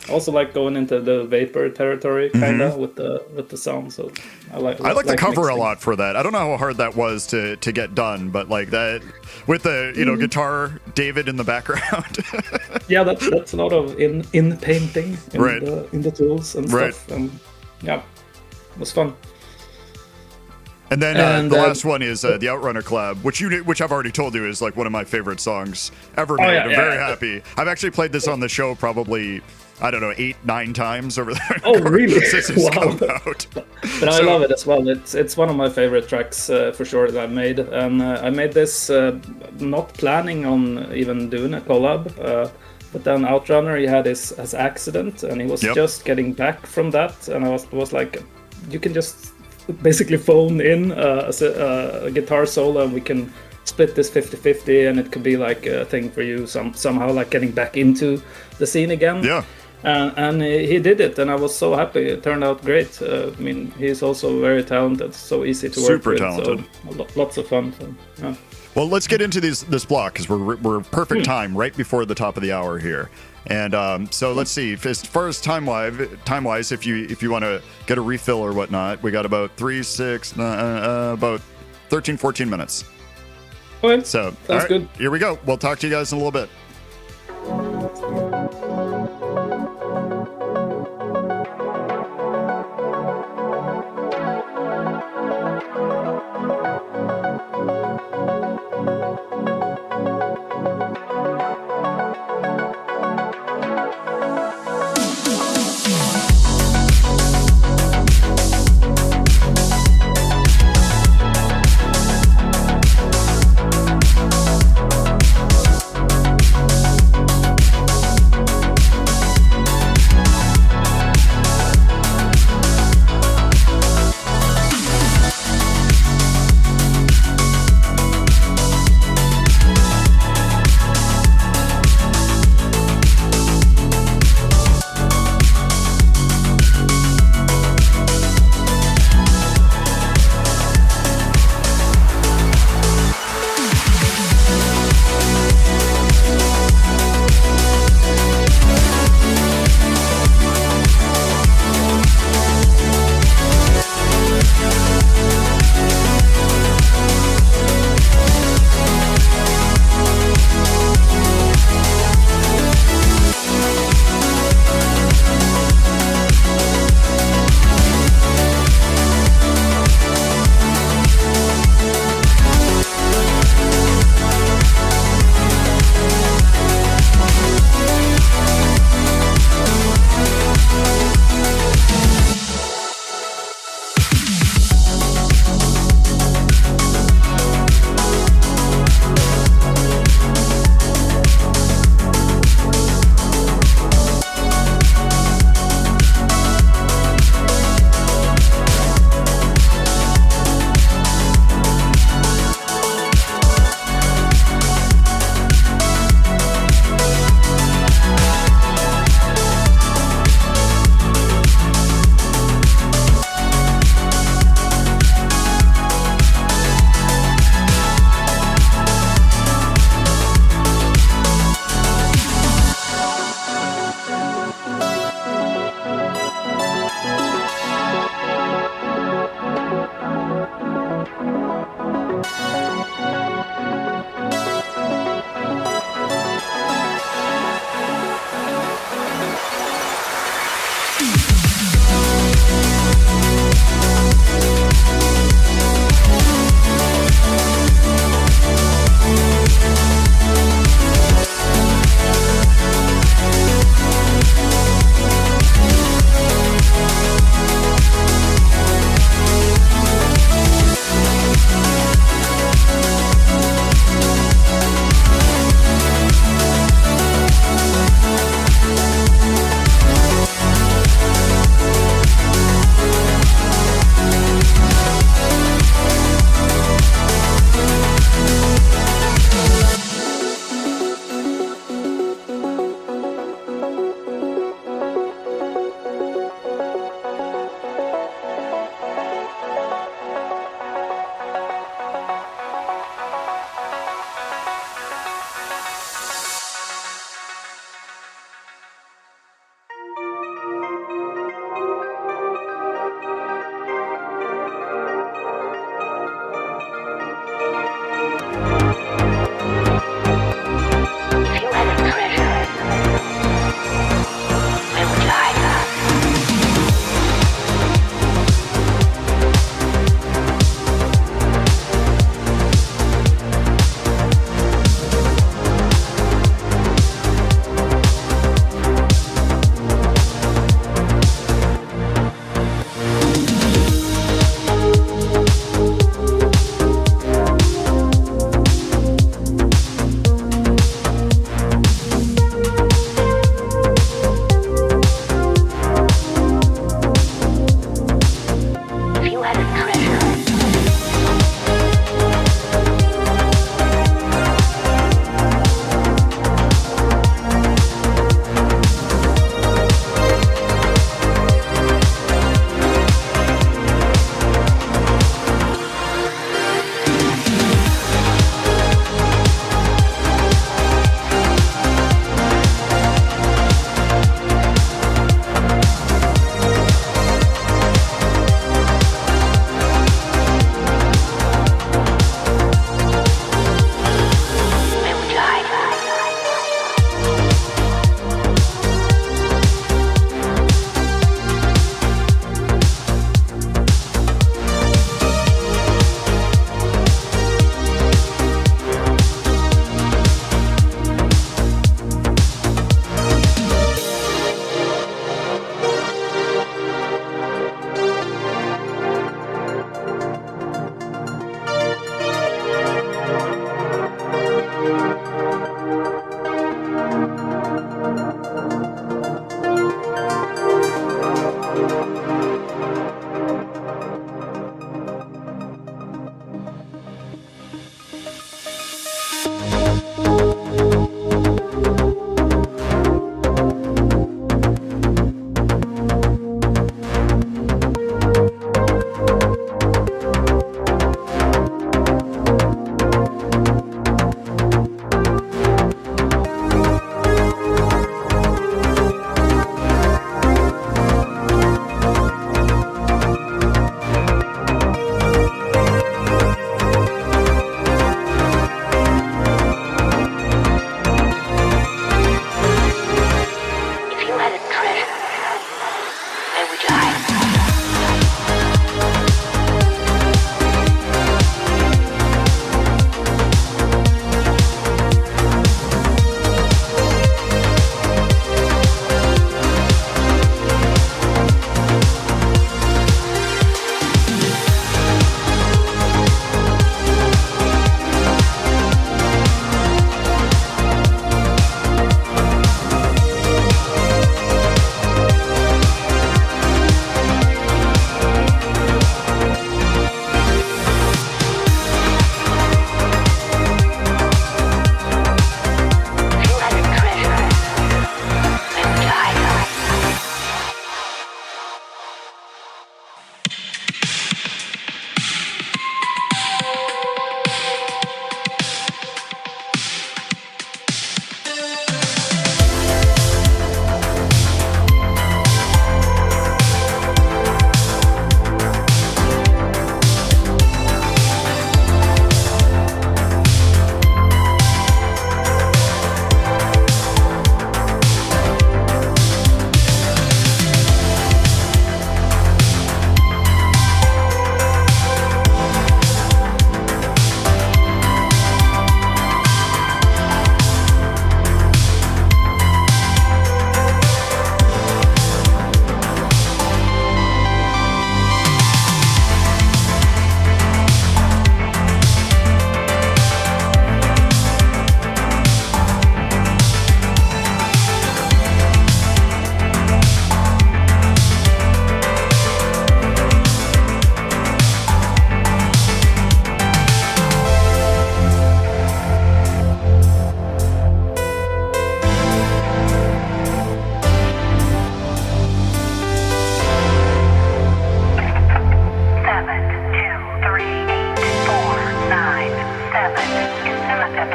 Speaker 4: Also like going into the vapor territory kind of with the sound. So I like
Speaker 2: the cover mixing a lot for that. I don't know how hard that was to get done, but like that with the guitar David in the background.
Speaker 4: Yeah, that's a lot of in painting in the tools and stuff. And yeah, it was fun.
Speaker 2: And then the last one is the Outrunner collab, which I've already told you is like one of my favorite songs ever made. I'm very happy. I've actually played this on the show probably, I don't know, 8-9 times over there.
Speaker 4: Oh, really?
Speaker 2: Since it's come out.
Speaker 4: But I love it as well. It's one of my favorite tracks for sure that I've made. And I made this not planning on even doing a collab. But then Outrunner, he had his accident, and he was just getting back from that. And I was like, you can just basically phone in a guitar solo and we can split this 50-50 and it could be like a thing for you somehow like getting back into the scene again.
Speaker 2: Yeah.
Speaker 4: And he did it and I was so happy. It turned out great. I mean, he's also very talented, so easy to work with. Super talented. So lots of fun. So, yeah.
Speaker 2: Well, let's get into this block because we're perfect time right before the top of the hour here. And so let's see. As far as time-wise, if you want to get a refill or whatnot, we got about about 13, 14 minutes.
Speaker 4: Okay.
Speaker 2: So
Speaker 4: that's good.
Speaker 2: Here we go. We'll talk to you guys in a little bit.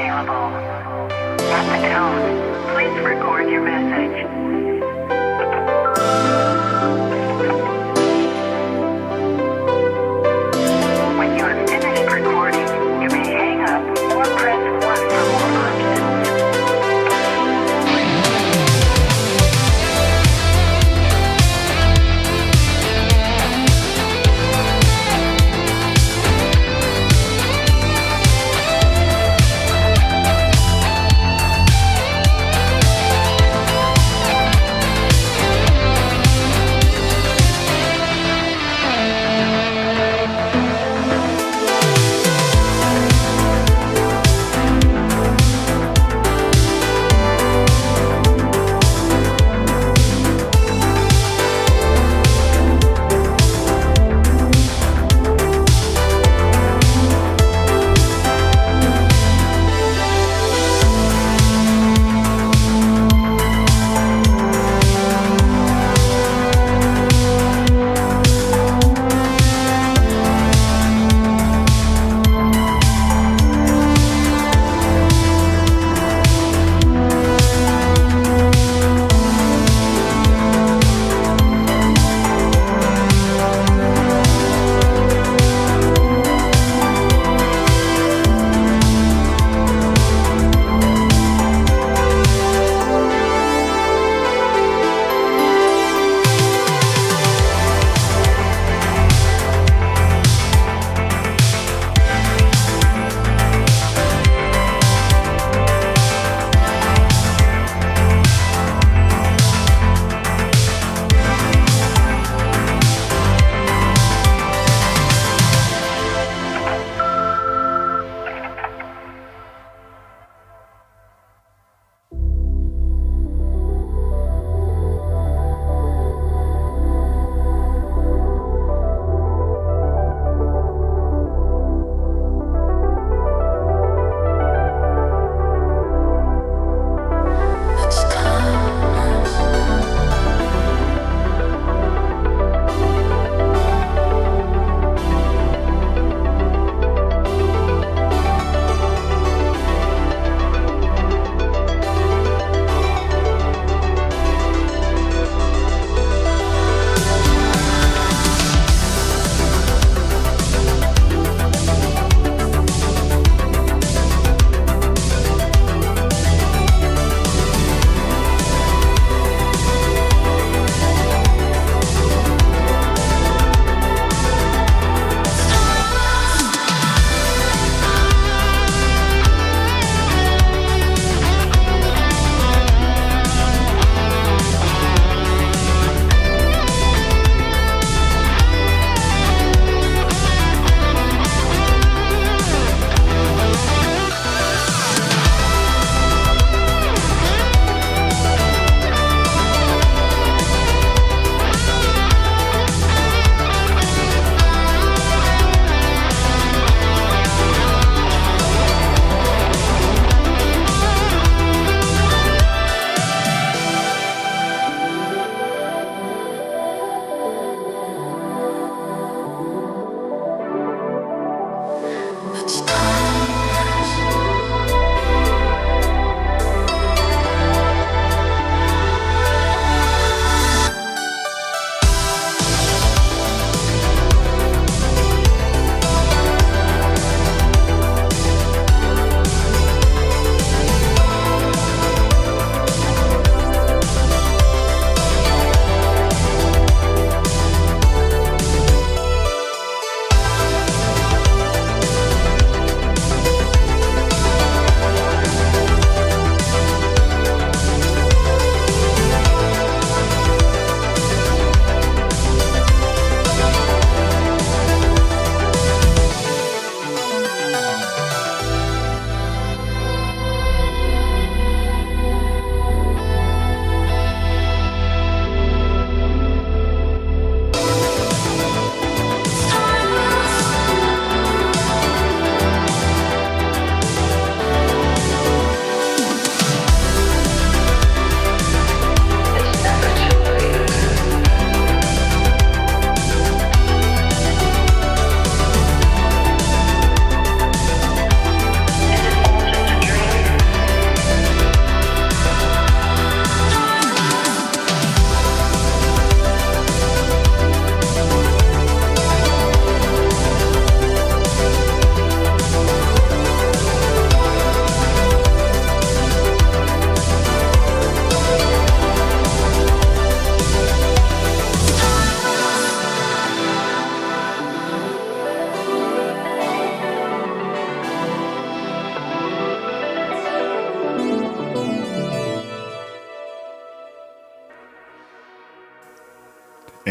Speaker 5: available. At the tone, please record your message. When you are finished recording, you may hang up or press 1 for more options.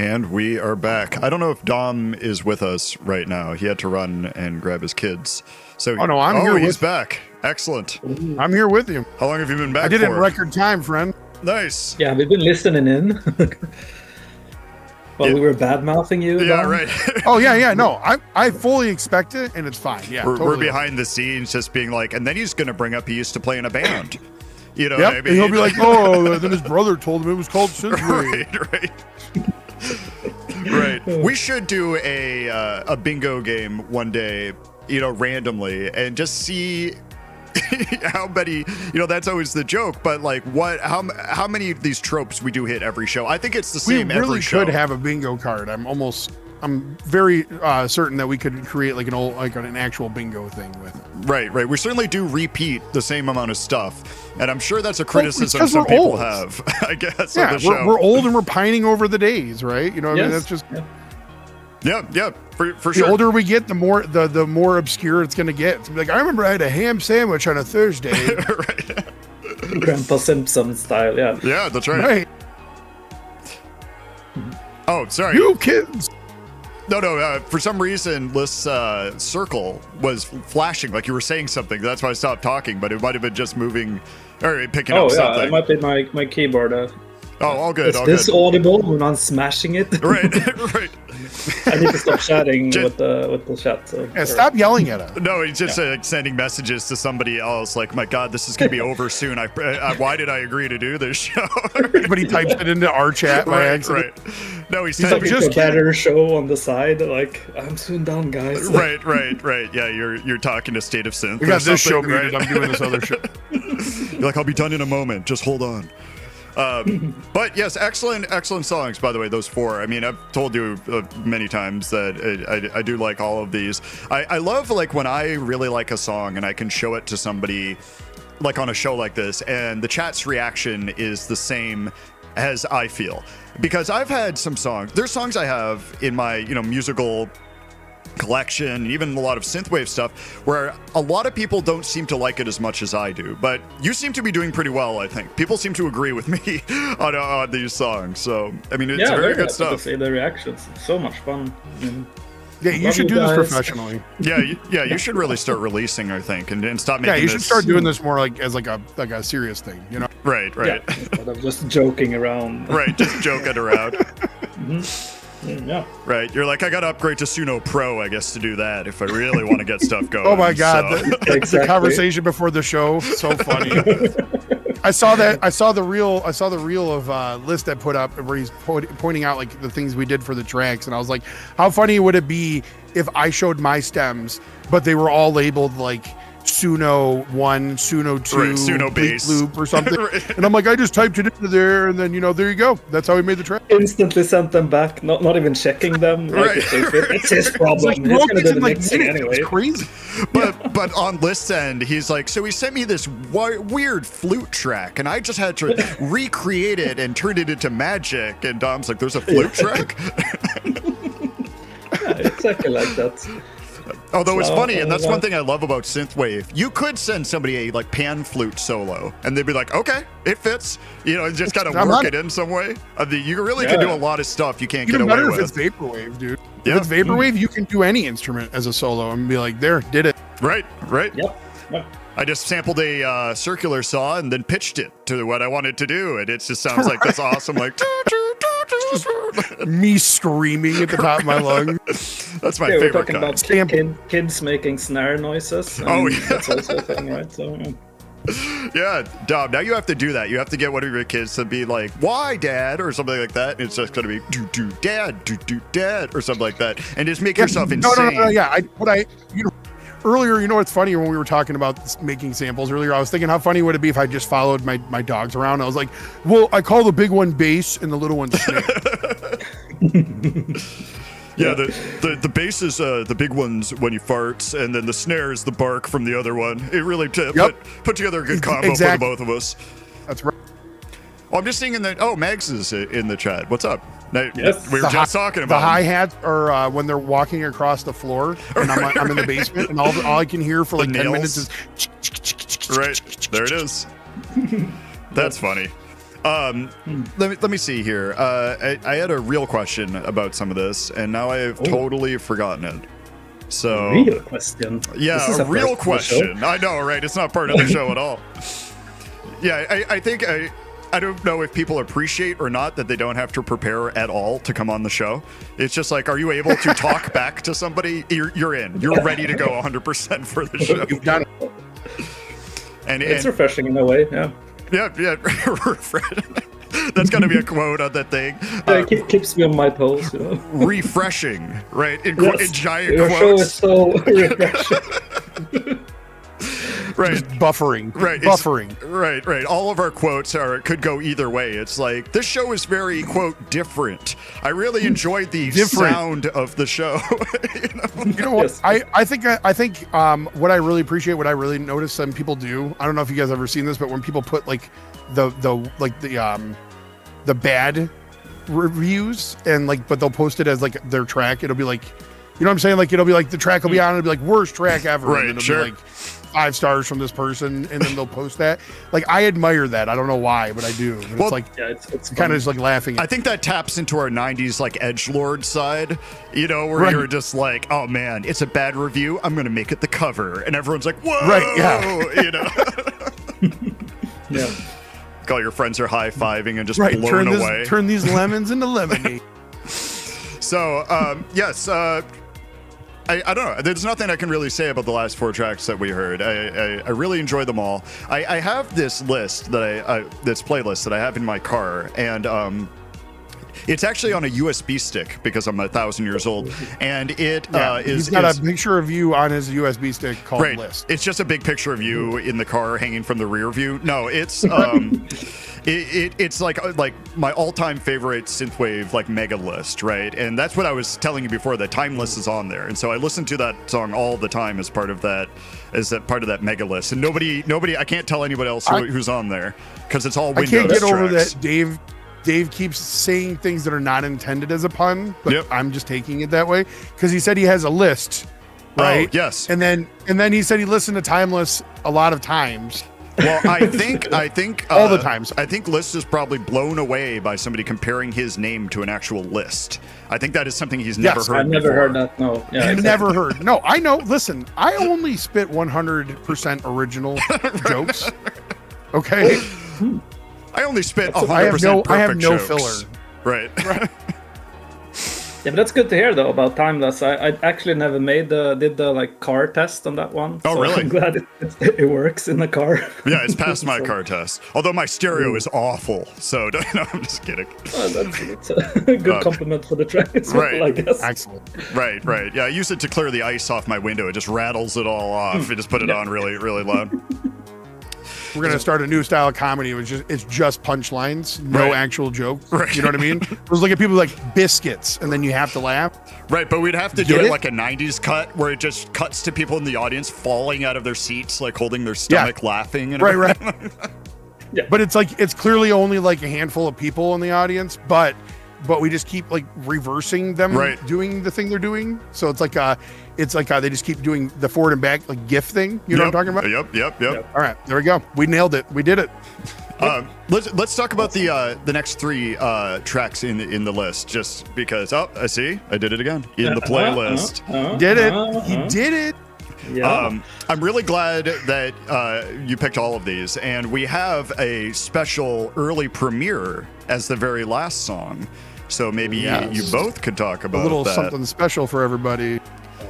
Speaker 2: And we are back. I don't know if Dom is with us right now. He had to run and grab his kids. So,
Speaker 3: Oh, no, I'm here
Speaker 2: he's
Speaker 3: with-
Speaker 2: back. Excellent.
Speaker 3: I'm here with you.
Speaker 2: How long have you been back
Speaker 3: I did it in
Speaker 2: for?
Speaker 3: record time, friend.
Speaker 2: Nice.
Speaker 4: Yeah, we've been listening in. Well,
Speaker 2: Yeah.
Speaker 4: we were bad mouthing you.
Speaker 2: Yeah,
Speaker 4: Dom.
Speaker 2: right.
Speaker 3: Oh yeah. No, I fully expect it, and it's fine. Yeah,
Speaker 2: we're
Speaker 3: totally.
Speaker 2: behind the scenes just being like, and then he's going to bring up he used to play in a band. You know
Speaker 3: Yep,
Speaker 2: what I
Speaker 3: and
Speaker 2: mean?
Speaker 3: he'll be like, oh, then his brother told him it was called Synthwave.
Speaker 2: right. We should do a bingo game one day, you know, randomly, and just see how many. You know, that's always the joke. But like, how many of these tropes we do hit every show? I think it's the
Speaker 3: We
Speaker 2: same
Speaker 3: really
Speaker 2: every show.
Speaker 3: could have a bingo card. I'm very certain that we could create like an actual bingo thing with it.
Speaker 2: Right. We certainly do repeat the same amount of stuff, and I'm sure that's a criticism
Speaker 3: 'cause
Speaker 2: some
Speaker 3: we're
Speaker 2: people
Speaker 3: old.
Speaker 2: have. I guess.
Speaker 3: Yeah,
Speaker 2: on the show.
Speaker 3: we're old and we're pining over the days, right? You know, what I mean,
Speaker 4: Yes.
Speaker 3: that's just
Speaker 2: Yeah, for
Speaker 3: the
Speaker 2: sure.
Speaker 3: older we get, the more obscure it's gonna get. It's gonna be like, I remember I had a ham sandwich on a Thursday.
Speaker 2: right.
Speaker 4: Grandpa Simpson style. Yeah.
Speaker 2: Yeah, that's right.
Speaker 3: Right,
Speaker 2: Oh, sorry.
Speaker 3: you kids.
Speaker 2: No. For some reason, LYST's circle was flashing like you were saying something. That's why I stopped talking. But it might have been just moving or picking
Speaker 4: Oh
Speaker 2: up
Speaker 4: yeah,
Speaker 2: something.
Speaker 4: it might be my keyboard.
Speaker 2: Oh, all good.
Speaker 4: Is
Speaker 2: All
Speaker 4: this
Speaker 2: good.
Speaker 4: audible when I'm smashing it?
Speaker 2: Right.
Speaker 4: I need to stop chatting
Speaker 2: Just-
Speaker 4: with the chat. So
Speaker 3: Yeah, stop yelling at us.
Speaker 2: No, he's just like sending messages to somebody else. Like, my God, this is gonna be over soon. Why did I agree to do this show?
Speaker 3: But he types it into our chat by accident.
Speaker 2: right. No, he's
Speaker 3: He's
Speaker 2: typing.
Speaker 3: like,
Speaker 4: Just
Speaker 3: just
Speaker 4: a better show on the side. Like I'm soon done, guys.
Speaker 2: Right. Yeah, you're talking to State of Synth.
Speaker 3: We
Speaker 2: or
Speaker 3: got this show
Speaker 2: something,
Speaker 3: muted.
Speaker 2: right?
Speaker 3: I'm doing this other show.
Speaker 2: You're like, I'll be done in a moment. Just hold on. But yes, excellent songs, by the way, those four. I mean, I've told you many times that I do like all of these. I love like when I really like a song and I can show it to somebody like on a show like this and the chat's reaction is the same as I feel. Because I've had some songs, there's songs I have in my, you know, musical collection, even a lot of synthwave stuff, where a lot of people don't seem to like it as much as I do. But you seem to be doing pretty well, I think. People seem to agree with me on these songs. So, I mean, it's very good
Speaker 4: happy
Speaker 2: stuff.
Speaker 4: to see the reactions. It's so much fun.
Speaker 3: Yeah, you
Speaker 4: Love
Speaker 3: should
Speaker 4: you
Speaker 3: do this
Speaker 4: guys.
Speaker 3: professionally.
Speaker 2: Yeah, you should really start releasing, I think, and stop making
Speaker 3: Yeah, you should
Speaker 2: this-
Speaker 3: start doing this more like as like a serious thing. You know,
Speaker 2: Right.
Speaker 4: Yeah, instead of just joking around.
Speaker 2: Right, just joking around.
Speaker 4: Yeah.
Speaker 2: Right, you're like, I gotta upgrade to Suno Pro, I guess, to do that if I really want to get stuff going.
Speaker 3: oh my god,
Speaker 2: So-
Speaker 3: the
Speaker 4: Exactly.
Speaker 3: conversation before the show, so funny. I saw the reel of LYST that put up where he's pointing out like the things we did for the tracks, and I was like, how funny would it be if I showed my stems, but they were all labeled like Suno 1, Suno 2,
Speaker 2: Right, Suno
Speaker 3: Bleep
Speaker 2: bass.
Speaker 3: Loop or something.
Speaker 2: Right.
Speaker 3: And I'm like, I just typed it into there, and then there you go. That's how we made the track.
Speaker 4: Instantly sent them back, not even checking them. Like,
Speaker 2: Right.
Speaker 4: if they fit. It's his
Speaker 3: It's
Speaker 4: problem.
Speaker 3: like,
Speaker 4: He's
Speaker 3: you wrote
Speaker 4: gonna
Speaker 3: these
Speaker 4: do
Speaker 3: in
Speaker 4: the
Speaker 3: like
Speaker 4: mixing
Speaker 3: minutes.
Speaker 4: anyway.
Speaker 3: It's crazy.
Speaker 2: But on LYST's end, he's like, so he sent me this weird flute track, and I just had to recreate it and turn it into magic. And Dom's like, there's a flute track?
Speaker 4: Yeah, exactly like that.
Speaker 2: Although it's
Speaker 4: So,
Speaker 2: funny, and that's
Speaker 4: yeah.
Speaker 2: one thing I love about Synthwave. You could send somebody a like pan flute solo, and they'd be like, okay, it fits. You know, just kind of
Speaker 3: I'm
Speaker 2: work
Speaker 3: on
Speaker 2: it in some way. You really can do
Speaker 4: Yeah.
Speaker 2: a lot of stuff you can't
Speaker 3: Even
Speaker 2: get away
Speaker 3: better if
Speaker 2: with.
Speaker 3: it's vaporwave, dude.
Speaker 2: Yeah.
Speaker 3: If it's vaporwave, you can do any instrument as a solo and be like, there, did it.
Speaker 2: Right.
Speaker 4: Yep.
Speaker 2: I just sampled a circular saw and then pitched it to what I wanted to do, and it just sounds like this awesome, like.
Speaker 3: Me screaming at the top of my lungs.
Speaker 2: That's my
Speaker 4: Yeah, we're
Speaker 2: favorite
Speaker 4: talking
Speaker 2: kind.
Speaker 4: about kids making snare noises. and
Speaker 2: Oh, yeah.
Speaker 4: That's also a thing, right? So,
Speaker 2: Yeah, Dom, now you have to do that. You have to get one of your kids to be like, why, Dad? Or something like that. And it's just going to be, do, Dad, or something like that. And just make yourself insane.
Speaker 3: No, yeah. Earlier, what's funny when we were talking about making samples earlier, I was thinking how funny would it be if I just followed my dogs around. I was like, well, I call the big one bass and the little one snare.
Speaker 2: Yeah, the bass is the big ones when you farts, and then the snare is the bark from the other one. It really put together a good combo
Speaker 3: Exactly.
Speaker 2: for the both of us.
Speaker 3: That's right.
Speaker 2: Oh, I'm just seeing Mags is in the chat. What's up?
Speaker 4: Yes.
Speaker 2: We were just talking
Speaker 3: The
Speaker 2: about him.
Speaker 3: hi-hats are when they're walking across the floor, and I'm in the basement, and all I can hear for like 10 minutes is
Speaker 2: Right, there it is. That's funny. Let me see here. I had a real question about some of this, and now I've totally forgotten it. So
Speaker 4: Real question.
Speaker 2: yeah,
Speaker 4: This is
Speaker 2: a real
Speaker 4: first for the show.
Speaker 2: question. I know, right? It's not part of the show at all. Yeah, I think I don't know if people appreciate or not that they don't have to prepare at all to come on the show. It's just like, are you able to talk back to somebody? You're in. You're ready to go 100% for the show.
Speaker 3: You've done it.
Speaker 2: And
Speaker 4: It's refreshing in a way, yeah.
Speaker 2: yeah. That's got to be a quote on that thing.
Speaker 4: It keeps me on my toes, you know.
Speaker 2: Refreshing, right? In giant
Speaker 4: Your show
Speaker 2: quotes.
Speaker 4: is so refreshing.
Speaker 2: Right.
Speaker 3: Buffering.
Speaker 2: Right,
Speaker 3: Buffering.
Speaker 2: Right. All of our quotes could go either way. It's like, this show is very, quote, different. I really enjoyed the
Speaker 3: Different.
Speaker 2: sound of the show.
Speaker 3: You know what?
Speaker 4: Yes.
Speaker 3: I think what I really appreciate, what I really notice some people do. I don't know if you guys ever seen this, but when people put like the bad reviews and like, but they'll post it as like their track. It'll be like, you know what I'm saying? Like it'll be like the track will be on. It'll be like worst track ever.
Speaker 2: Right,
Speaker 3: And it'll
Speaker 2: sure.
Speaker 3: be like 5 stars from this person, and then they'll post that. Like I admire that. I don't know why, but I do. But
Speaker 2: Well,
Speaker 3: it's like
Speaker 4: Yeah, it's
Speaker 3: kind of just like laughing.
Speaker 2: I think that taps into our 90s like edgelord side, you know, where
Speaker 3: Right.
Speaker 2: you're just like, oh man, it's a bad review. I'm going to make it the cover. And everyone's like, whoa,
Speaker 3: Right, yeah.
Speaker 2: you know.
Speaker 4: yeah.
Speaker 2: All your friends are high-fiving and just
Speaker 3: right.
Speaker 2: blown away.
Speaker 3: Turn these lemons into lemonade.
Speaker 2: So, yes, I don't know. There's nothing I can really say about the last 4 tracks that we heard. I really enjoy them all. I have this list that this playlist that I have in my car, and it's actually on a USB stick because I'm 1,000 years old, and it
Speaker 3: He's got a picture of you on his USB stick called
Speaker 2: right.
Speaker 3: List.
Speaker 2: It's just a big picture of you in the car hanging from the rear view. No, it's it's like my all-time favorite synthwave like mega list, right? And that's what I was telling you before, that Timeless is on there. And so I listen to that song all the time as part of that mega list. And nobody I can't tell anybody else who's on there because it's all
Speaker 3: I
Speaker 2: Windows
Speaker 3: can't get over
Speaker 2: tracks.
Speaker 3: that Dave keeps saying things that are not intended as a pun, but
Speaker 2: Yep.
Speaker 3: I'm just taking it that way because he said he has a list, right?
Speaker 2: Oh, yes.
Speaker 3: And then he said he listened to Timeless a lot of times.
Speaker 2: Well, I think
Speaker 3: All the times.
Speaker 2: I think List is probably blown away by somebody comparing his name to an actual list. I think that is something he's never heard.
Speaker 4: I've never
Speaker 2: before.
Speaker 4: heard that. No. Yeah,
Speaker 3: I've
Speaker 4: exactly.
Speaker 3: never heard. No, I know. Listen, I only spit 100% original jokes. Okay.
Speaker 2: I only spit 100%
Speaker 3: I have no
Speaker 2: perfect jokes.
Speaker 3: filler.
Speaker 2: Right.
Speaker 4: Yeah, but that's good to hear though about Timeless. I actually never did the like car test on that one.
Speaker 2: Oh,
Speaker 4: so
Speaker 2: really?
Speaker 4: I'm glad it works in the car.
Speaker 2: Yeah, it's past my car test. Although my stereo is awful. So no, I'm just kidding.
Speaker 4: Oh, that's a good compliment for the track as well,
Speaker 2: right.
Speaker 4: I guess.
Speaker 3: Excellent.
Speaker 2: Right. Yeah, I use it to clear the ice off my window. It just rattles it all off. I just put it on really, really loud.
Speaker 3: We're gonna start a new style of comedy. It's just punchlines, no
Speaker 2: Right.
Speaker 3: actual jokes.
Speaker 2: Right.
Speaker 3: You know what I mean? It was like at people like biscuits, and then you have to laugh.
Speaker 2: Right, but we'd have to do
Speaker 3: Get
Speaker 2: it
Speaker 3: it?
Speaker 2: like a 90s cut where it just cuts to people in the audience falling out of their seats, like holding their stomach, laughing. And
Speaker 3: Right.
Speaker 4: Yeah.
Speaker 3: But it's clearly only like a handful of people in the audience, but we just keep like reversing them
Speaker 2: Right.
Speaker 3: doing the thing they're doing. So it's like they just keep doing the forward and back like GIF thing. You know what I'm talking about?
Speaker 2: Yep.
Speaker 3: All right, there we go. We nailed it. We did it.
Speaker 2: Let's talk about the next 3 tracks in the list, just because. Oh, I see. I did it again in the playlist.
Speaker 3: Did it. He did it.
Speaker 4: Yeah.
Speaker 2: I'm really glad that you picked all of these, and we have a special early premiere as the very last song. So maybe
Speaker 3: Yes.
Speaker 2: you both could talk
Speaker 3: A
Speaker 2: about
Speaker 3: little
Speaker 2: that.
Speaker 3: something special for everybody.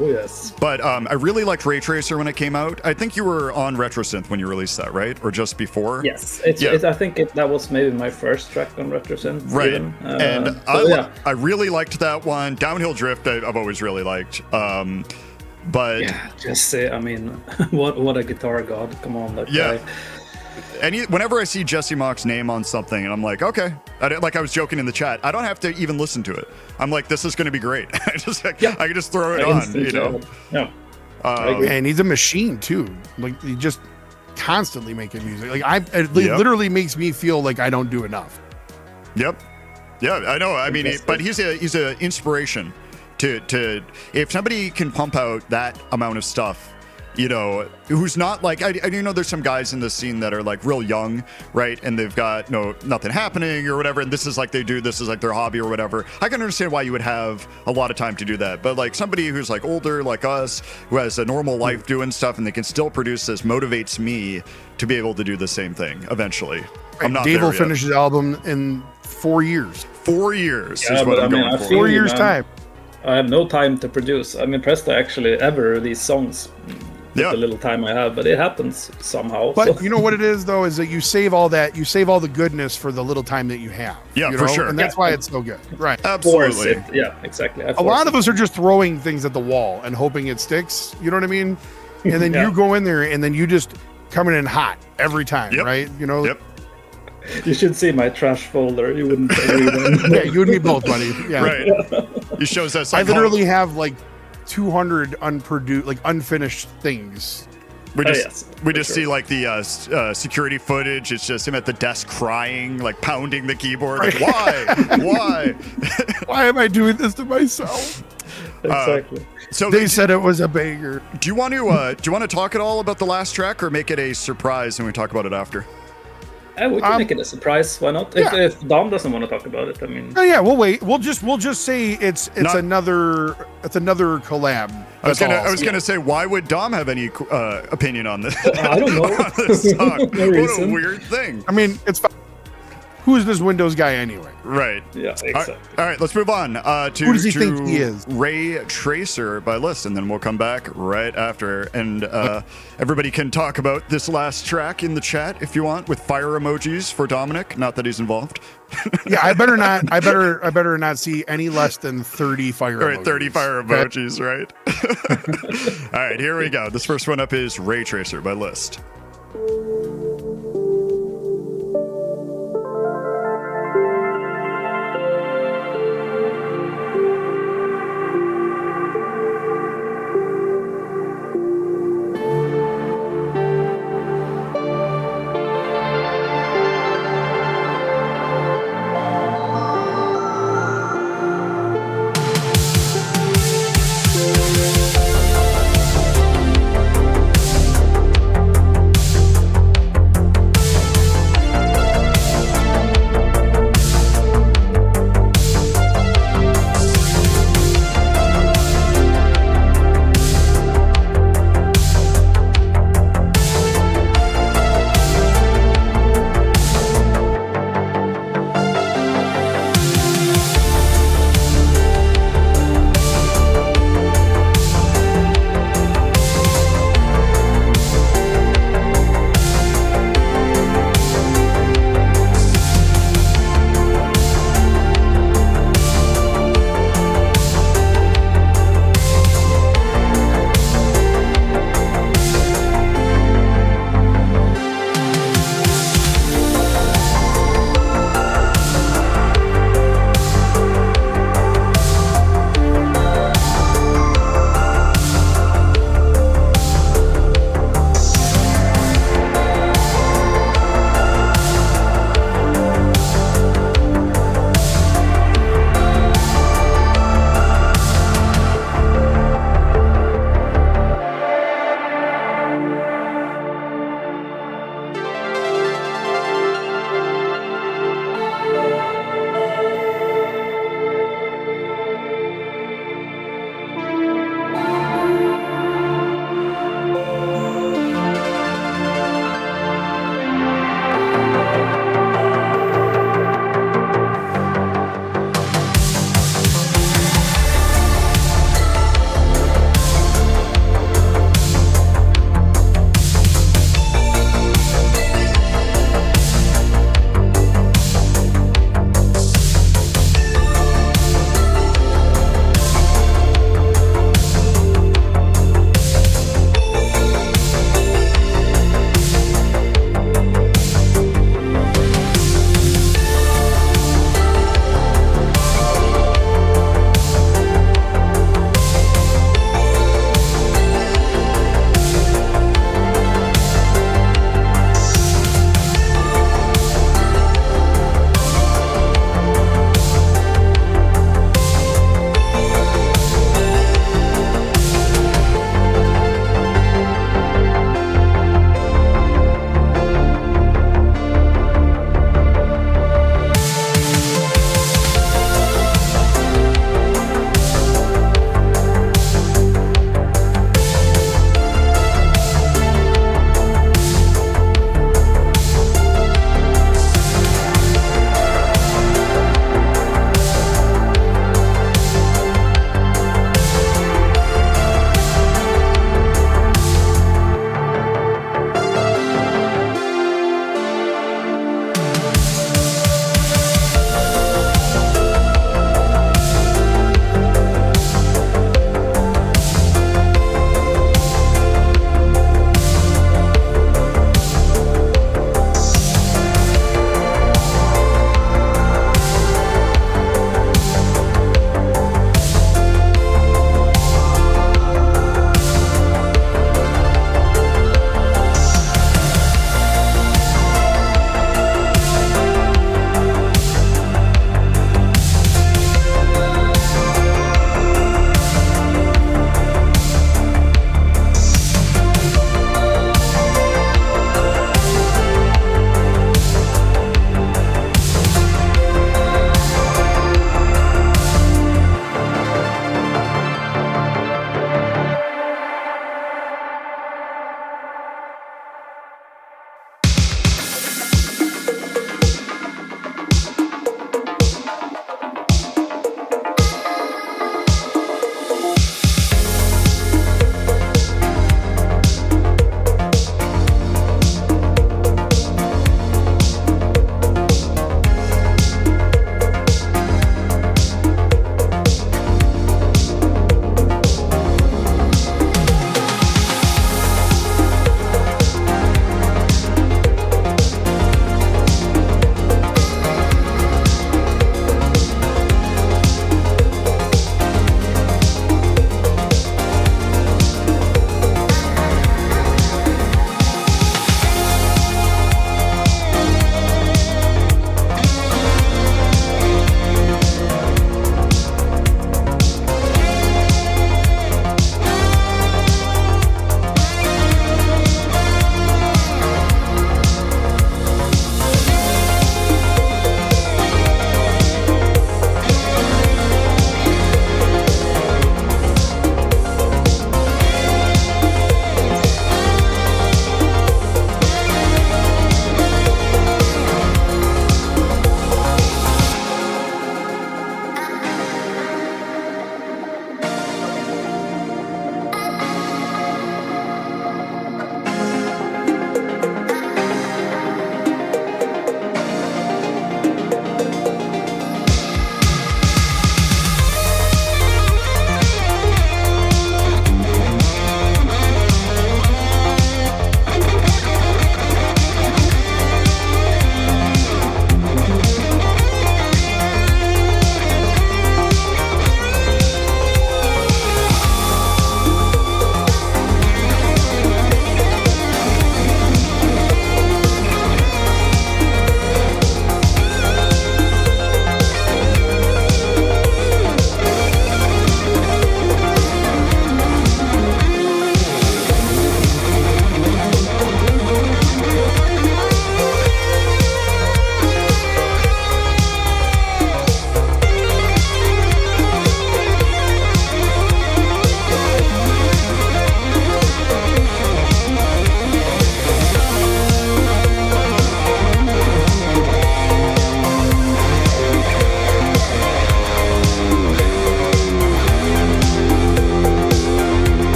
Speaker 4: Oh yes.
Speaker 2: But I really liked Ray Tracer when it came out. I think you were on RetroSynth when you released that, right? Or just before?
Speaker 4: Yes.
Speaker 2: Yeah.
Speaker 4: I think that was maybe my first track on Retrosynth.
Speaker 2: Right.
Speaker 4: Even.
Speaker 2: And
Speaker 4: So,
Speaker 2: I really liked that one. Downhill Drift, I've always really liked. But
Speaker 4: yeah, just say, I mean, what a guitar god! Come on, that
Speaker 2: Yeah.
Speaker 4: guy.
Speaker 2: whenever I see Jesse Mock's name on something, and I'm like, okay. I was joking in the chat, I don't have to even listen to it. I'm like, this is going to be great. I can just throw it on, you know.
Speaker 4: Yeah. I agree.
Speaker 3: And he's a machine too. Like he just constantly making music. Like it literally makes me feel like I don't do enough.
Speaker 2: Yep. Yeah, I know. I mean, but he's a inspiration to if somebody can pump out that amount of stuff, you know, who's not like, I you know, there's some guys in this scene that are like real young, right? And they've got nothing happening or whatever. And this is like this is like their hobby or whatever. I can understand why you would have a lot of time to do that. But like somebody who's like older, like us, who has a normal life doing stuff and they can still produce this motivates me to be able to do the same thing eventually. I'm not
Speaker 3: Dave
Speaker 2: there
Speaker 3: will
Speaker 2: yet.
Speaker 3: finish his album in 4 years.
Speaker 2: 4 years
Speaker 4: Yeah,
Speaker 2: is what
Speaker 4: but
Speaker 2: I'm
Speaker 4: I mean,
Speaker 2: going
Speaker 4: I
Speaker 2: for.
Speaker 4: feel
Speaker 3: 4
Speaker 4: you,
Speaker 3: years
Speaker 4: man.
Speaker 3: time.
Speaker 4: I have no time to produce. I'm impressed I actually ever release songs with
Speaker 2: Yeah.
Speaker 4: the little time I have, but it happens somehow.
Speaker 3: But
Speaker 4: so-
Speaker 3: you know what it is though, is that you save all the goodness for the little time that you have.
Speaker 2: Yeah,
Speaker 3: you
Speaker 2: for
Speaker 3: know?
Speaker 2: sure.
Speaker 3: And that's why it's so good. Right.
Speaker 4: force
Speaker 2: Absolutely.
Speaker 4: it. Yeah, exactly.
Speaker 3: A lot of us are just throwing things at the wall and hoping it sticks. You know what I mean? And then
Speaker 4: Yeah.
Speaker 3: you go in there and then you just come in hot every time,
Speaker 2: Yep.
Speaker 3: right? You know?
Speaker 2: Yep.
Speaker 4: You should see my trash folder. You wouldn't believe it.
Speaker 3: Yeah, you and me both, buddy. Yeah.
Speaker 2: Right. It shows us
Speaker 3: I
Speaker 2: like
Speaker 3: literally have like 200 unproduced, like unfinished things.
Speaker 2: we just
Speaker 4: yes,
Speaker 2: we
Speaker 4: for
Speaker 2: just
Speaker 4: sure.
Speaker 2: see like the security footage. It's just him at the desk crying, like pounding the keyboard. Like, why?
Speaker 3: Why am I doing this to myself?
Speaker 4: Exactly.
Speaker 2: So
Speaker 3: They said it was a banger.
Speaker 2: do you want to talk at all about the last track or make it a surprise and we talk about it after?
Speaker 4: We can make it a surprise. Why not?
Speaker 3: yeah.
Speaker 4: If Dom doesn't want to talk about it, I mean,
Speaker 3: Oh yeah, we'll wait. We'll just say it's
Speaker 2: Not-
Speaker 3: another collab.
Speaker 2: I was
Speaker 3: That's all.
Speaker 2: gonna say, why would Dom have any opinion on this?
Speaker 4: I don't know.
Speaker 2: on this song?
Speaker 4: No
Speaker 2: What a
Speaker 4: reason.
Speaker 2: weird thing.
Speaker 3: I mean, it's fine. Who's this Windows guy anyway?
Speaker 2: Right.
Speaker 4: Yeah, exactly.
Speaker 2: All right, let's move on to
Speaker 3: Who does he think he is?
Speaker 2: Ray Tracer by LYST, and then we'll come back right after. And everybody can talk about this last track in the chat if you want, with fire emojis for Dominic. Not that he's involved.
Speaker 3: Yeah, I better not. I better not see any less than 30 fire.
Speaker 2: All right,
Speaker 3: emojis.
Speaker 2: 30 fire
Speaker 3: Okay?
Speaker 2: emojis, right? All right, here we go. This first one up is Ray Tracer by LYST.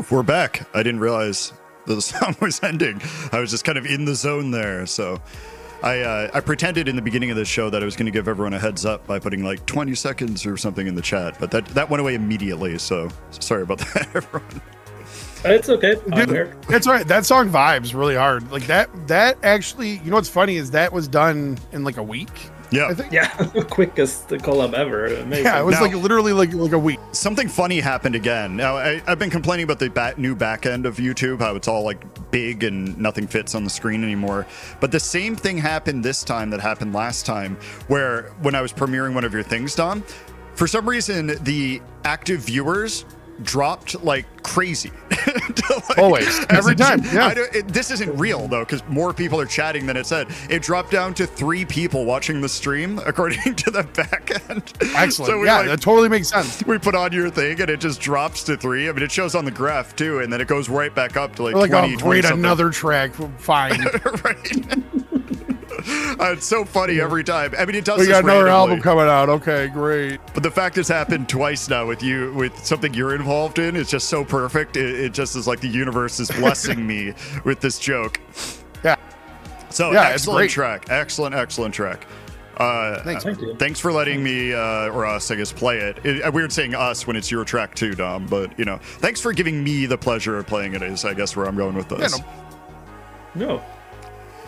Speaker 2: Whew, we're back. I didn't realize the song was ending. I was just kind of in the zone there. So I pretended in the beginning of this show that I was going to give everyone a heads up by putting like 20 seconds or something in the chat, but that went away immediately. So sorry about that, everyone.
Speaker 4: It's okay. I'm
Speaker 3: Dude,
Speaker 4: here.
Speaker 3: that's right. That song vibes really hard. Like that actually, you know what's funny is that was done in like a week.
Speaker 2: Yeah.
Speaker 3: I think.
Speaker 4: Yeah, quickest collab ever. Amazing.
Speaker 3: Yeah, it was
Speaker 2: Now-
Speaker 3: like literally like a week.
Speaker 2: Something funny happened again. Now, I've been complaining about the new back end of YouTube, how it's all like big and nothing fits on the screen anymore. But the same thing happened this time that happened last time, where when I was premiering one of your things, Dom, for some reason, the active viewers dropped like crazy.
Speaker 3: Always. Every time. Yeah.
Speaker 2: This isn't real though, because more people are chatting than it said. It dropped down to 3 people watching the stream according to the back end.
Speaker 3: Excellent.
Speaker 2: So we,
Speaker 3: Yeah, that totally makes sense.
Speaker 2: we put on your thing and it just drops to 3. I mean, it shows on the graph too, and then it goes right back up to like
Speaker 3: We're like,
Speaker 2: 20,
Speaker 3: oh,
Speaker 2: 20
Speaker 3: great,
Speaker 2: something.
Speaker 3: another track. Fine.
Speaker 2: Right. It's so funny every time. I mean, it does.
Speaker 3: We
Speaker 2: this
Speaker 3: got another
Speaker 2: randomly,
Speaker 3: album coming out. Okay, great.
Speaker 2: but the fact it's happened twice now with you, with something you're involved in, is just so perfect. It just is like the universe is blessing me with this joke.
Speaker 3: Yeah.
Speaker 2: So
Speaker 3: Yeah, it's
Speaker 2: excellent
Speaker 3: great.
Speaker 2: track. Excellent track.
Speaker 3: Thanks.
Speaker 4: Thank you.
Speaker 2: Thanks for letting me, or us, I guess, play it. Weird saying us when it's your track too, Dom, but, you know, thanks for giving me the pleasure of playing it is, I guess, where I'm going with this.
Speaker 3: Yeah,
Speaker 4: No.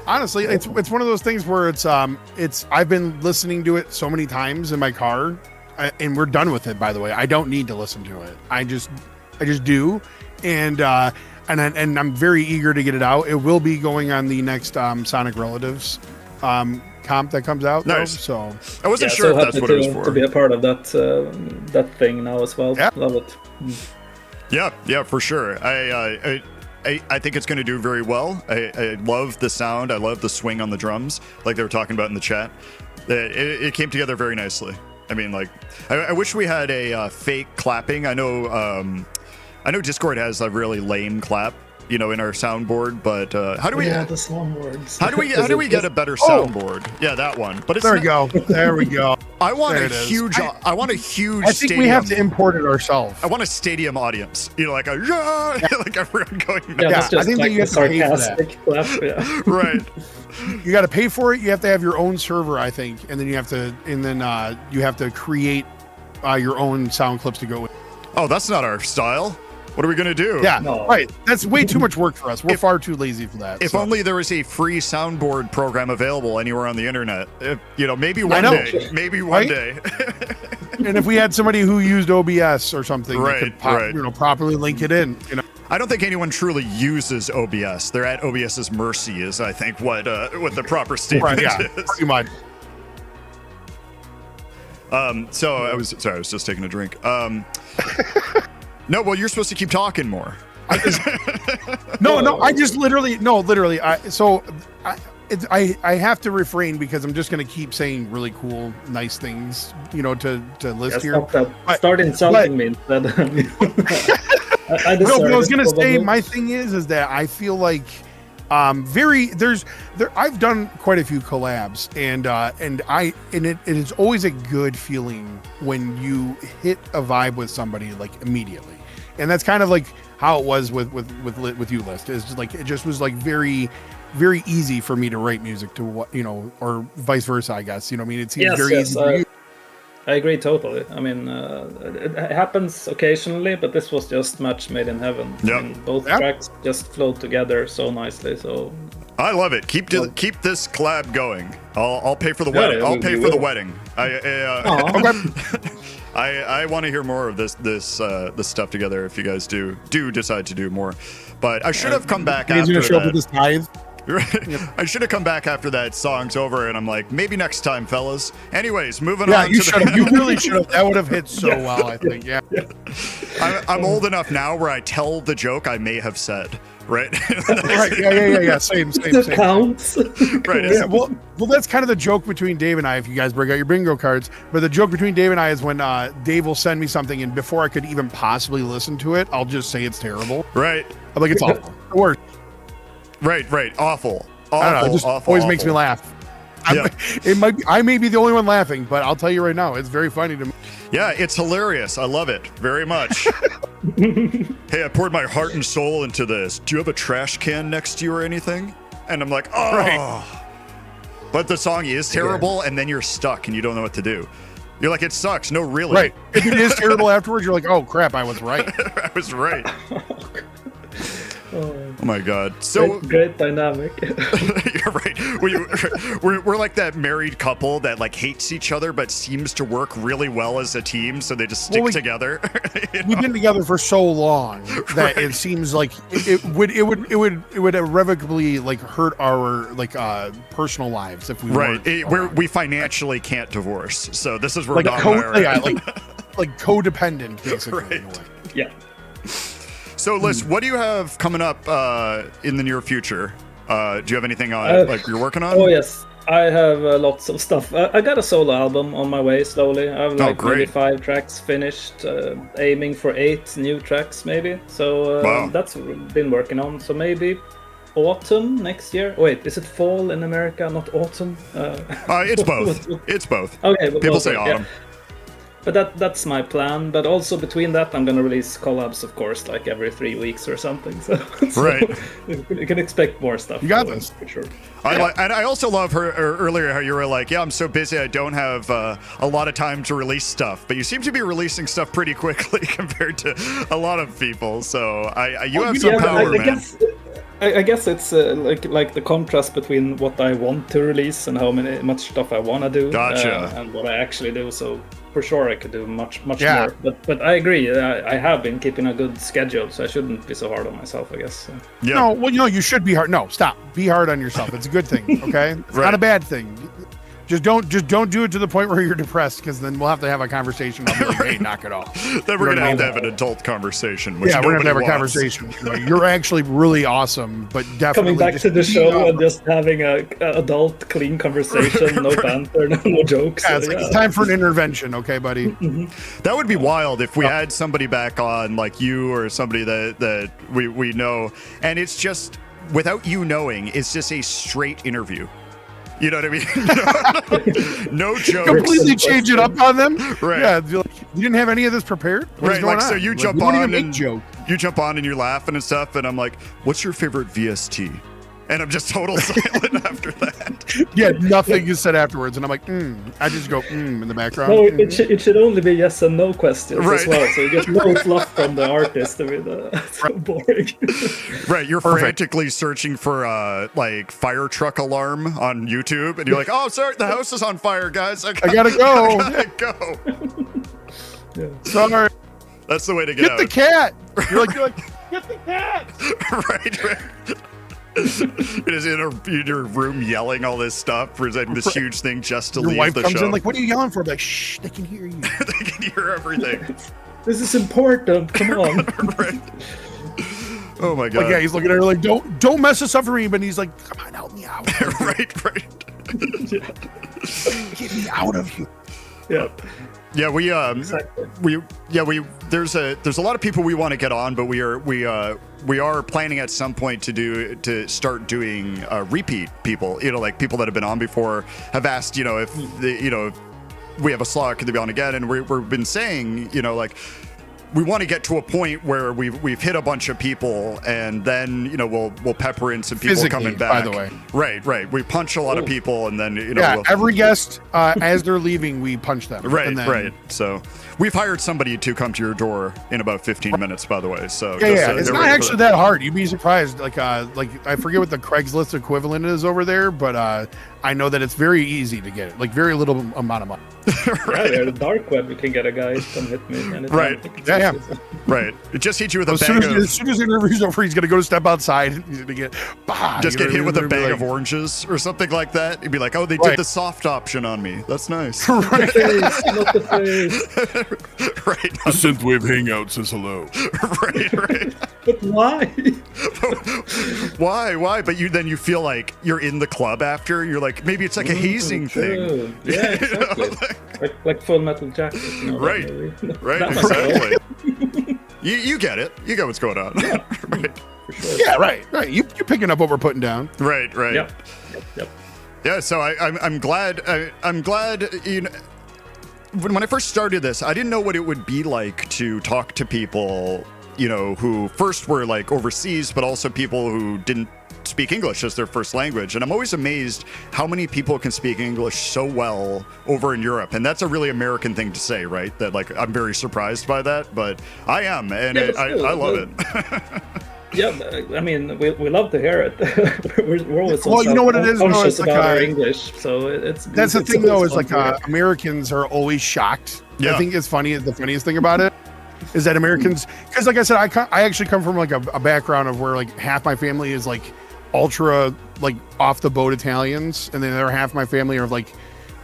Speaker 3: Honestly, it's one of those things where it's I've been listening to it so many times in my car, and we're done with it. By the way, I don't need to listen to it. I just do, and I'm very eager to get it out. It will be going on the next Sonic Relatives comp that comes out.
Speaker 2: Nice.
Speaker 3: Though, so
Speaker 2: I wasn't
Speaker 4: Yeah,
Speaker 2: sure
Speaker 4: so
Speaker 2: if that's
Speaker 4: happy
Speaker 2: what it was
Speaker 4: to
Speaker 2: for.
Speaker 4: be a part of that thing now as well.
Speaker 3: Yeah.
Speaker 4: Love it.
Speaker 2: Yeah, for sure. I think it's going to do very well. I love the sound. I love the swing on the drums, like they were talking about in the chat. It came together very nicely. I mean, like, I wish we had a fake clapping. I know Discord has a really lame clap, you know, in our soundboard. But how do we?
Speaker 4: the soundboards.
Speaker 2: How do we get a better soundboard? Yeah, that one. But it's
Speaker 3: there we
Speaker 2: not-
Speaker 3: go. There we go.
Speaker 2: I want
Speaker 3: There
Speaker 2: a
Speaker 3: it is.
Speaker 2: huge. I want a huge.
Speaker 3: I think
Speaker 2: stadium.
Speaker 3: we have to import it ourselves.
Speaker 2: I want a stadium audience. You know, like a like everyone going.
Speaker 4: Yeah,
Speaker 2: nuts.
Speaker 4: that's just
Speaker 3: I think that
Speaker 4: like
Speaker 3: you have
Speaker 4: the
Speaker 3: to pay for that.
Speaker 4: sarcastic laugh. Yeah.
Speaker 2: Right.
Speaker 3: You got to pay for it. You have to have your own server, I think, and then you have to create your own sound clips to go with.
Speaker 2: Oh, that's not our style. What are we gonna do?
Speaker 3: Yeah,
Speaker 4: No.
Speaker 3: right. That's way too much work for us. We're far too lazy for that.
Speaker 2: If
Speaker 3: so.
Speaker 2: only there was a free soundboard program available anywhere on the internet. You know, maybe
Speaker 3: I
Speaker 2: one
Speaker 3: know.
Speaker 2: day. Maybe one
Speaker 3: Right?
Speaker 2: day.
Speaker 3: And if we had somebody who used OBS or something, that
Speaker 2: Right,
Speaker 3: could
Speaker 2: right.
Speaker 3: you know, properly link it in. You know,
Speaker 2: I don't think anyone truly uses OBS. They're at OBS's mercy, is I think what the proper statement
Speaker 3: right? Yeah,
Speaker 2: is.
Speaker 3: pretty much.
Speaker 2: So I was just taking a drink. No, well, you're supposed to keep talking more.
Speaker 3: No. I just literally. I have to refrain because I'm just going to keep saying really cool, nice things, you know, to list here.
Speaker 4: Stop that.
Speaker 3: But-
Speaker 4: Start insulting me instead. I
Speaker 3: No, but I was
Speaker 4: deserve
Speaker 3: gonna
Speaker 4: it,
Speaker 3: say
Speaker 4: probably.
Speaker 3: my thing is that I feel like I've done quite a few collabs and it is always a good feeling when you hit a vibe with somebody like immediately, and that's kind of like how it was with you, LYST. Is just like it just was like very easy for me to write music to what, you know, or vice versa, I guess, you know what I mean. It seems very easy for you.
Speaker 4: I agree totally. I mean, it happens occasionally, but this was just match made in heaven.
Speaker 2: Yep.
Speaker 4: I mean, both
Speaker 3: Yep.
Speaker 4: tracks just flowed together so nicely. So
Speaker 2: I love it. Keep this collab going. I'll pay for the
Speaker 4: Yeah,
Speaker 2: wedding.
Speaker 4: yeah,
Speaker 2: I'll
Speaker 4: we
Speaker 2: pay for the
Speaker 4: will.
Speaker 2: wedding. I want to hear more of this stuff together. If you guys do decide to do more, but I should have come back
Speaker 3: He's
Speaker 2: after
Speaker 3: gonna show up with
Speaker 2: that.
Speaker 3: this tithe.
Speaker 2: Right. I should have come back after that song's over, and I'm like, maybe next time, fellas. Anyways, moving
Speaker 3: Yeah,
Speaker 2: on.
Speaker 3: you
Speaker 2: to
Speaker 3: should have. You really should have. That would have hit so well, I think. Yeah.
Speaker 2: I'm old enough now where I tell the joke I may have said. Right.
Speaker 3: Right. Yeah. Same.
Speaker 4: counts.
Speaker 2: Right.
Speaker 3: Yeah, well, that's kind of the joke between Dave and I. If you guys bring out your bingo cards, but the joke between Dave and I is when Dave will send me something, and before I could even possibly listen to it, I'll just say it's terrible.
Speaker 2: Right.
Speaker 3: I'm like, it's awful. The worst.
Speaker 2: Right. Awful.
Speaker 3: I don't know. It just always makes me laugh.
Speaker 2: Yeah.
Speaker 3: I may be the only one laughing, but I'll tell you right now, it's very funny to me.
Speaker 2: Yeah, it's hilarious. I love it very much. Hey, I poured my heart and soul into this. Do you have a trash can next to you or anything? And I'm like, oh.
Speaker 3: Right.
Speaker 2: But the song is terrible, and then you're stuck and you don't know what to do. You're like, it sucks. No, really.
Speaker 3: Right. If it is terrible afterwards, you're like, oh crap, I was right.
Speaker 2: I was right.
Speaker 4: Oh,
Speaker 2: Oh my God. So
Speaker 4: great dynamic.
Speaker 2: you're right. We're like that married couple that like hates each other but seems to work really well as a team, so they just stick together. You know?
Speaker 3: We've been together for so long that it seems like it would irrevocably like hurt our like personal lives if we
Speaker 2: Right.
Speaker 3: weren't
Speaker 2: We financially can't divorce, so this is where
Speaker 3: like
Speaker 2: Dom and I are at.
Speaker 3: like codependent basically. In a
Speaker 2: Right.
Speaker 3: way.
Speaker 4: Yeah.
Speaker 2: So, Liz, what do you have coming up in the near future? Do you have anything on like you're working on?
Speaker 4: Oh yes, I have lots of stuff. I got a solo album on my way slowly. I have like maybe 5 tracks finished, aiming for 8 new tracks maybe. So
Speaker 2: Wow.
Speaker 4: that's been working on. So maybe autumn next year. Wait, is it fall in America, not autumn?
Speaker 2: It's both. It's both.
Speaker 4: Okay, but
Speaker 2: People
Speaker 4: both,
Speaker 2: say
Speaker 4: yeah.
Speaker 2: autumn.
Speaker 4: But that's my plan. But also between that, I'm gonna release collabs, of course, like every 3 weeks or something. So
Speaker 2: Right.
Speaker 4: you can expect more stuff.
Speaker 3: You got
Speaker 4: going,
Speaker 3: this.
Speaker 4: for sure.
Speaker 2: And I also love her earlier how you were like, yeah, I'm so busy, I don't have a lot of time to release stuff. But you seem to be releasing stuff pretty quickly compared to a lot of people. So you have some
Speaker 4: Yeah, but
Speaker 2: power, man.
Speaker 4: I guess it's like the contrast between what I want to release and how much stuff I want to do,
Speaker 2: Gotcha.
Speaker 4: and what I actually do. So for sure, I could do much
Speaker 3: Yeah.
Speaker 4: more. But I agree. I have been keeping a good schedule, so I shouldn't be so hard on myself, I guess. So.
Speaker 2: Yeah.
Speaker 3: No, well, you should be hard. No, stop. Be hard on yourself. It's a good thing. Okay, it's
Speaker 2: Right.
Speaker 3: not a bad thing. Just don't do it to the point where you're depressed, because then we'll have to have a conversation. I'll be like, hey, knock it off.
Speaker 2: Then we're
Speaker 3: You
Speaker 2: gonna
Speaker 3: know,
Speaker 2: have to have an adult conversation. Which
Speaker 3: Yeah, we're gonna have
Speaker 2: nobody
Speaker 3: a
Speaker 2: wants.
Speaker 3: conversation. You're actually really awesome, but definitely
Speaker 4: Coming back
Speaker 3: just
Speaker 4: to the
Speaker 3: be
Speaker 4: show
Speaker 3: hard.
Speaker 4: and just having a adult, clean conversation, no banter, no jokes.
Speaker 3: Yeah, it's like, it's time for an intervention, okay, buddy?
Speaker 2: That would be wild if we had somebody back on like you or somebody that we know, and it's just without you knowing, it's just a straight interview. You know what I mean? No jokes.
Speaker 3: Completely change it up on them.
Speaker 2: Right.
Speaker 3: Yeah, you're like, you didn't have any of this prepared. What's
Speaker 2: Right,
Speaker 3: going
Speaker 2: like
Speaker 3: on?
Speaker 2: so you
Speaker 3: Like,
Speaker 2: jump
Speaker 3: we don't
Speaker 2: on
Speaker 3: even make
Speaker 2: and
Speaker 3: joke.
Speaker 2: you jump on and you're laughing and stuff, and I'm like, "What's your favorite VST?" And I'm just total silent after that.
Speaker 3: Yeah, nothing is said afterwards, and I'm like, I just go in the background.
Speaker 4: No, it should only be yes and no questions
Speaker 2: Right.
Speaker 4: as well, so you get no fluff from the artist. I mean, it's so boring.
Speaker 2: Right, you're
Speaker 3: Perfect.
Speaker 2: frantically searching for like fire truck alarm on YouTube, and you're like, "Oh, sorry, the house is on fire, guys. I
Speaker 3: gotta go."
Speaker 2: I gotta go."
Speaker 3: Sorry,
Speaker 2: That's the way to get
Speaker 3: get
Speaker 2: out.
Speaker 3: the cat. You're like, get the cat.
Speaker 2: right. It is in your room yelling all this stuff, presenting this huge thing just to
Speaker 3: Your
Speaker 2: leave
Speaker 3: wife
Speaker 2: the
Speaker 3: comes
Speaker 2: show.
Speaker 3: in like, what are you yelling for? I'm like, shh, they can hear you.
Speaker 2: They can hear everything.
Speaker 4: This is important. Come on.
Speaker 2: Right. Oh my god.
Speaker 3: Like, yeah, he's looking at her like, don't mess this up for me. But he's like, come on, help me out.
Speaker 2: right.
Speaker 3: Get me out of here.
Speaker 4: Yeah.
Speaker 2: Yeah,
Speaker 4: Exactly.
Speaker 2: there's a lot of people we want to get on, but we are planning at some point to start doing repeat people. Like people that have been on before have asked, if if we have a slot, could they be on again? And we've been saying, like, we want to get to a point where we've hit a bunch of people, and then we'll pepper in some people
Speaker 3: Physically,
Speaker 2: coming back.
Speaker 3: by the way.
Speaker 2: Right. We punch a lot of people, and then
Speaker 3: Yeah, every guest, as they're leaving, we punch them.
Speaker 2: Right,
Speaker 3: and then,
Speaker 2: right. So we've hired somebody to come to your door in about 15 minutes, by the way. So
Speaker 3: Yeah,
Speaker 2: just,
Speaker 3: it's
Speaker 2: get
Speaker 3: not
Speaker 2: ready for
Speaker 3: actually that hard. You'd be surprised. Like I forget what the Craigslist equivalent is over there, but I know that it's very easy to get it. Like very little amount of money.
Speaker 4: Yeah, there's a dark web. You can get a guy to come hit me. Anytime.
Speaker 2: Right.
Speaker 3: Yeah.
Speaker 2: Right. It just hit you with a
Speaker 3: As soon
Speaker 2: bag
Speaker 3: as the interview's over, he's gonna go to step outside. He's gonna get
Speaker 2: just get hit with a bag
Speaker 3: like,
Speaker 2: of oranges or something like that. You'd be like, oh, they
Speaker 3: Right.
Speaker 2: did the soft option on me. That's nice.
Speaker 3: Right.
Speaker 4: Face, not the face.
Speaker 2: Right.
Speaker 3: The Synthwave Hangout says hello.
Speaker 2: Right.
Speaker 4: But why?
Speaker 2: Why? But you feel like you're in the club after. You're like, maybe it's like a hazing thing.
Speaker 4: True. Yeah, exactly. like Full Metal Jacket.
Speaker 2: Right.
Speaker 4: that movie.
Speaker 2: Right.
Speaker 4: That much better.
Speaker 2: Exactly. You get it. You get what's going on. Right.
Speaker 4: For sure.
Speaker 3: Yeah, right. You're picking up what we're putting down.
Speaker 2: Right.
Speaker 4: Yep.
Speaker 2: Yeah, so I'm glad. I'm glad. when I first started this, I didn't know what it would be like to talk to people, you know, who first were like overseas, but also people who didn't speak English as their first language. And I'm always amazed how many people can speak English so well over in Europe. And that's a really American thing to say, right? That like, I'm very surprised by that, but I am, and I love it.
Speaker 4: Yeah, I mean, we love to hear it. we're always so
Speaker 3: you know what it is?
Speaker 4: conscious
Speaker 3: It's like
Speaker 4: about our English, so
Speaker 3: that's the thing, though, is like Americans are always shocked.
Speaker 2: Yeah.
Speaker 3: I think it's funny. The funniest thing about it is that Americans, because like I said, I actually come from like a background of where like half my family is like ultra like off the boat Italians, and then the other half my family are like,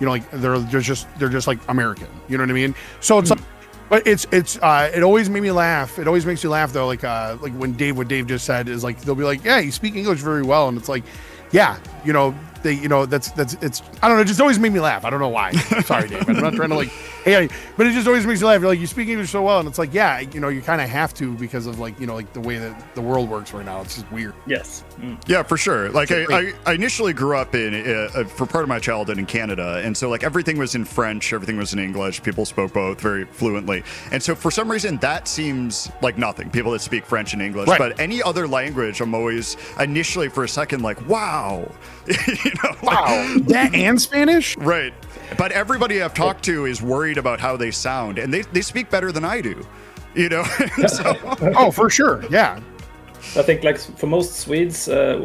Speaker 3: you know, like they're just like American. You know what I mean? So it's like. But it always made me laugh. It always makes me laugh though. Like when what Dave just said is like, they'll be like, yeah, you speak English very well. And it's like, yeah, you know, it's, I don't know. It just always made me laugh. I don't know why. Sorry, Dave. I'm not trying to like, hey, but it just always makes me laugh. You're like, you speak English so well. And it's like, yeah, you know, you kind of have to, because of like, you know, like the way that the world works right now. It's just weird.
Speaker 4: Yes.
Speaker 2: Yeah, for sure. Like I initially grew up for part of my childhood in Canada. And so like everything was in French, everything was in English. People spoke both very fluently. And so for some reason that seems like nothing. People that speak French and English,
Speaker 3: right.
Speaker 2: But any other language, I'm always initially for a second like, wow, you know,
Speaker 3: wow, that and Spanish.
Speaker 2: Right. But everybody I've talked to is worried about how they sound, and they speak better than I do, you know? So,
Speaker 3: oh, for sure. Yeah.
Speaker 4: I think like for most Swedes, our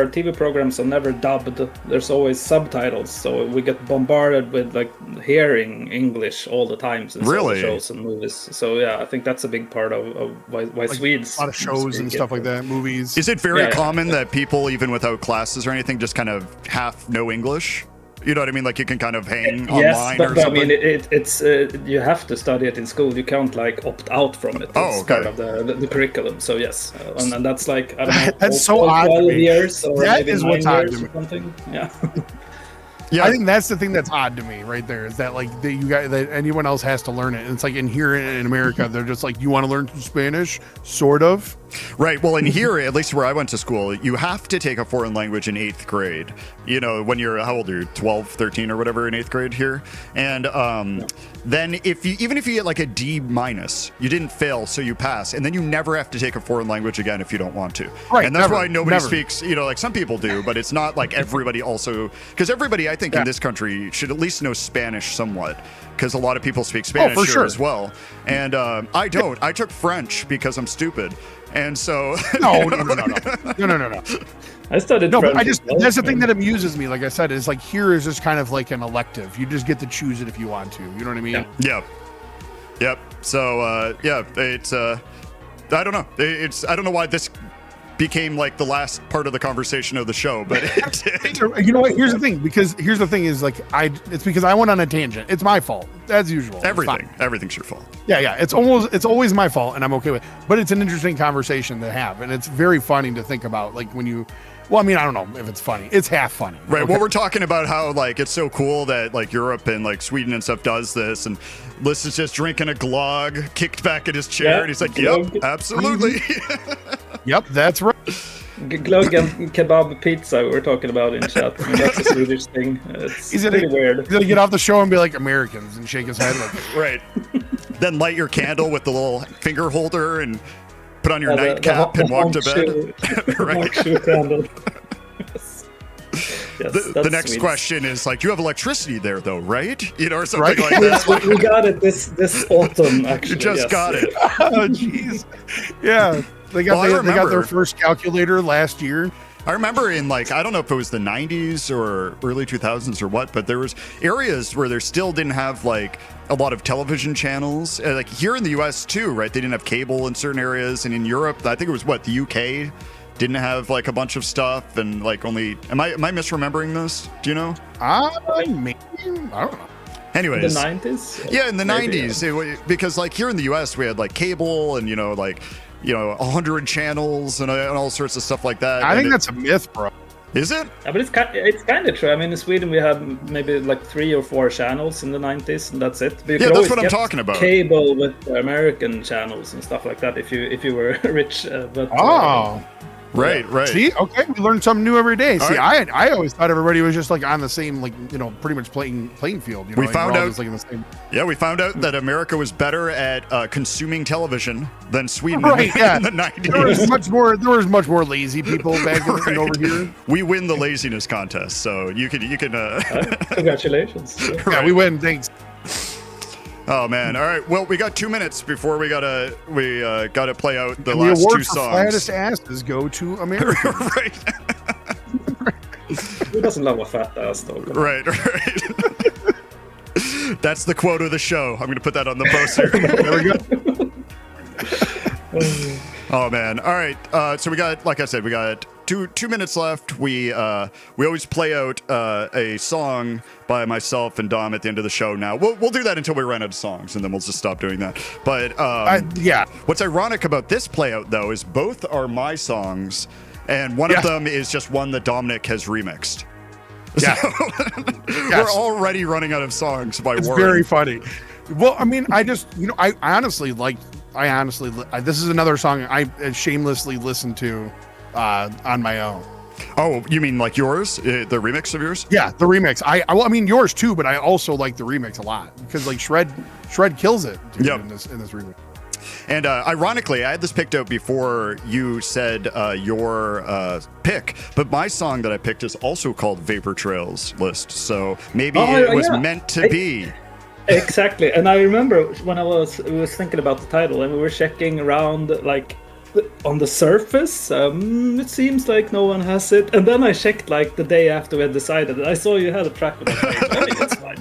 Speaker 4: TV programs are never dubbed. There's always subtitles, so we get bombarded with like hearing English all the time in
Speaker 2: really?
Speaker 4: shows and movies. So yeah, I think that's a big part of why
Speaker 3: like
Speaker 4: Swedes.
Speaker 3: A lot of shows and stuff like that, movies.
Speaker 2: Is it very common that people, even without classes or anything, just kind of half know English? You know what I mean? Like you can kind of hang online or something?
Speaker 4: I mean, it's you have to study it in school. You can't like opt out from it. It's part of the curriculum. So yes, and that's like, I don't know,
Speaker 3: that's so odd
Speaker 4: 12 years or
Speaker 3: that
Speaker 4: maybe
Speaker 3: is
Speaker 4: 9
Speaker 3: what's odd
Speaker 4: years
Speaker 3: to me.
Speaker 4: or something. Yeah.
Speaker 2: Yeah,
Speaker 3: I think that's the thing that's odd to me right there, is that like that anyone else has to learn it. And it's like in here in America, they're just like, you want to learn Spanish? Sort of.
Speaker 2: Right. Well, in here, at least where I went to school, you have to take a foreign language in 8th grade. You know, when you're, how old are you? 12, 13 or whatever in 8th grade here. And then even if you get like a D-, you didn't fail, so you pass. And then you never have to take a foreign language again if you don't want to.
Speaker 3: Right.
Speaker 2: And that's
Speaker 3: never,
Speaker 2: why nobody
Speaker 3: never.
Speaker 2: speaks, you know, like some people do, but it's not like everybody also, because everybody, I think, in this country should at least know Spanish somewhat, because a lot of people speak Spanish here
Speaker 3: sure.
Speaker 2: as well. And I don't. I took French because I'm stupid. And so
Speaker 3: No.
Speaker 4: I studied.
Speaker 3: No, but
Speaker 4: French
Speaker 3: that's the thing that amuses me. Like I said, is like here is just kind of like an elective. You just get to choose it if you want to. You know what I mean?
Speaker 2: Yeah. Yep. So it's I don't know. I don't know why this became like the last part of the conversation of the show, but it did.
Speaker 3: You know what? Here's the thing. Because here's the thing is like it's because I went on a tangent. It's my fault as usual.
Speaker 2: Everything's your fault.
Speaker 3: Yeah. It's always my fault, and I'm okay with it. But it's an interesting conversation to have, and it's very funny to think about. Like when you. Well, I mean, I don't know if it's funny. It's half funny.
Speaker 2: Right.
Speaker 3: Okay?
Speaker 2: Well, we're talking about how like it's so cool that like Europe and like Sweden and stuff does this, and List is just drinking a glog, kicked back in his chair, and he's like, "Yep, absolutely."
Speaker 3: Yep, that's right.
Speaker 4: Glögg and kebab pizza we were talking about in chat. I mean, that's a Swedish thing. It's really weird.
Speaker 3: He's gonna get off the show and be like Americans and shake his head like,
Speaker 2: right. Then light your candle with the little finger holder and put on your nightcap and walk to bed. Right.
Speaker 4: Yes,
Speaker 2: the next
Speaker 4: sweet.
Speaker 2: question is like, you have electricity there though, right? You know, or something
Speaker 3: Right.
Speaker 2: like that.
Speaker 4: We got it this autumn, actually.
Speaker 2: You just got it.
Speaker 3: oh jeez. Yeah. They got their first calculator last year.
Speaker 2: I remember in like, I don't know if it was the 90s or early 2000s or what, but there was areas where there still didn't have like a lot of television channels. Like here in the US too, right? They didn't have cable in certain areas. And in Europe, I think it was the UK didn't have like a bunch of stuff, and like only, am I misremembering this? Do you know?
Speaker 3: Maybe. I don't know.
Speaker 2: Anyways.
Speaker 4: In the 90s?
Speaker 2: Yeah, in the
Speaker 4: Maybe,
Speaker 2: 90s. Because like here in the US, we had like cable and, 100 channels and all sorts of stuff like that.
Speaker 3: I think that's a myth, bro.
Speaker 2: Is it?
Speaker 4: Yeah, but it's kind of true. I mean, in Sweden we had maybe like 3 or 4 channels in the 90s, and that's it. But you could
Speaker 2: that's
Speaker 4: always
Speaker 2: what I'm
Speaker 4: get
Speaker 2: talking about.
Speaker 4: Cable with American channels and stuff like that if you were rich.
Speaker 2: Right, right.
Speaker 3: See, okay, we learn something new every day. See,
Speaker 2: right.
Speaker 3: I always thought everybody was just like on the same, like, you know, pretty much playing field. You know,
Speaker 2: We
Speaker 3: like,
Speaker 2: found
Speaker 3: we're all
Speaker 2: out-
Speaker 3: just, like, in the same.
Speaker 2: Yeah, we found out that America was better at consuming television than Sweden
Speaker 3: Right, yeah.
Speaker 2: in the
Speaker 3: There was
Speaker 2: 90s.
Speaker 3: much more lazy people back in,
Speaker 2: Right.
Speaker 3: over here.
Speaker 2: We win the laziness contest, so you can
Speaker 4: Congratulations.
Speaker 3: Yeah, we win. Thanks.
Speaker 2: Oh man! All right. Well, we got 2 minutes before we gotta play out the
Speaker 3: And
Speaker 2: last
Speaker 3: the award
Speaker 2: two
Speaker 3: for
Speaker 2: songs.
Speaker 3: flattest asses go to America.
Speaker 2: Right,
Speaker 4: Who doesn't love a fat ass though?
Speaker 2: right, right. That's the quote of the show. I'm gonna put that on the poster.
Speaker 3: There we go.
Speaker 2: Oh man! All right. So we got, like I said, we got two minutes left. We always play out a song by myself and Dom at the end of the show. Now we'll do that until we run out of songs, and then we'll just stop doing that. But
Speaker 3: Yeah.
Speaker 2: what's ironic about this play out though is both are my songs, and one
Speaker 3: Yes.
Speaker 2: of them is just one that Dominic has remixed.
Speaker 3: Yeah.
Speaker 2: We're already running out of songs by
Speaker 3: It's
Speaker 2: Woren.
Speaker 3: very funny. Well, I mean, I just, you know, I honestly, this is another song I shamelessly listen to on my own.
Speaker 2: Oh, you mean like yours? The remix of yours?
Speaker 3: Yeah, the remix. I mean yours too, but I also like the remix a lot because like Shred kills it, dude,
Speaker 2: Yep.
Speaker 3: in this remix.
Speaker 2: And ironically, I had this picked out before you said your pick, but my song that I picked is also called Vapor Trails List. So maybe it was meant to be.
Speaker 4: Exactly, and I remember when I was thinking about the title, and we were checking around like on the surface. It seems like no one has it, and then I checked like the day after we had decided, and I saw you had a track on it. I think it's fine.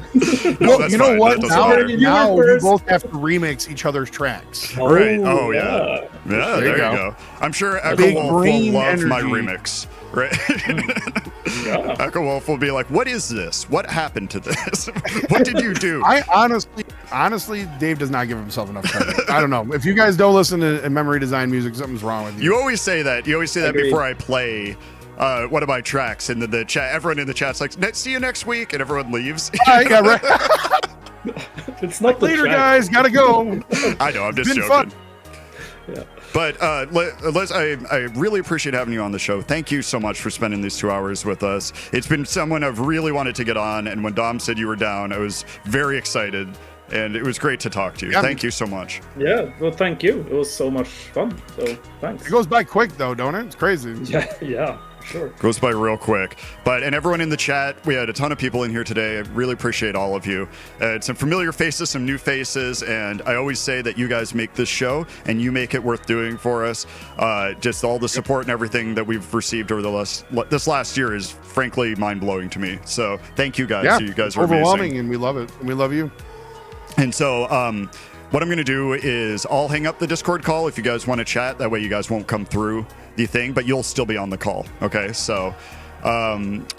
Speaker 2: No,
Speaker 3: Well,
Speaker 2: that's
Speaker 3: you know
Speaker 2: fine.
Speaker 3: what?
Speaker 2: That doesn't
Speaker 3: Now,
Speaker 2: matter.
Speaker 3: now
Speaker 4: You were
Speaker 3: we
Speaker 4: first.
Speaker 3: both have to remix each other's tracks.
Speaker 2: Right. Oh, yeah. Yeah, there you
Speaker 3: go.
Speaker 2: go. I'm sure Echo
Speaker 3: Big
Speaker 2: Wolf will
Speaker 3: green
Speaker 2: love my
Speaker 3: energy.
Speaker 2: remix. Right?
Speaker 4: Yeah.
Speaker 2: Echo Wolf will be like, what is this? What happened to this? What did you do?
Speaker 3: I honestly, Dave does not give himself enough credit. I don't know. If you guys don't listen to memory design music, something's wrong with you.
Speaker 2: You always say that. You always say that
Speaker 4: Agreed.
Speaker 2: before I play one of my tracks, and the chat, everyone in the chat's like, see you next week, and everyone leaves.
Speaker 3: Yeah, right.
Speaker 4: It's not the
Speaker 3: Later,
Speaker 4: track.
Speaker 3: guys. Gotta go.
Speaker 2: I know, I'm just
Speaker 3: Been
Speaker 2: joking.
Speaker 3: fun.
Speaker 4: Yeah.
Speaker 2: But Liz, I really appreciate having you on the show. Thank you so much for spending these 2 hours with us. It's been someone I've really wanted to get on, and when Dom said you were down, I was very excited, and it was great to talk to you.
Speaker 3: Yeah.
Speaker 2: Thank you so much.
Speaker 4: Yeah, well, thank you. It was so much fun. So thanks.
Speaker 3: It goes by quick though, don't it? It's crazy.
Speaker 4: Yeah, sure.
Speaker 2: Goes by real quick. And everyone in the chat, we had a ton of people in here today. I really appreciate all of you. Some familiar faces, some new faces, and I always say that you guys make this show, and you make it worth doing for us. Just all the support and everything that we've received over this last year is frankly mind-blowing to me. So thank you guys.
Speaker 3: Yeah,
Speaker 2: You guys
Speaker 3: it's
Speaker 2: are
Speaker 3: overwhelming,
Speaker 2: amazing.
Speaker 3: and we love it. And we love you.
Speaker 2: And so what I'm going to do is I'll hang up the Discord call if you guys want to chat. That way you guys won't come through the thing, but you'll still be on the call. Okay, so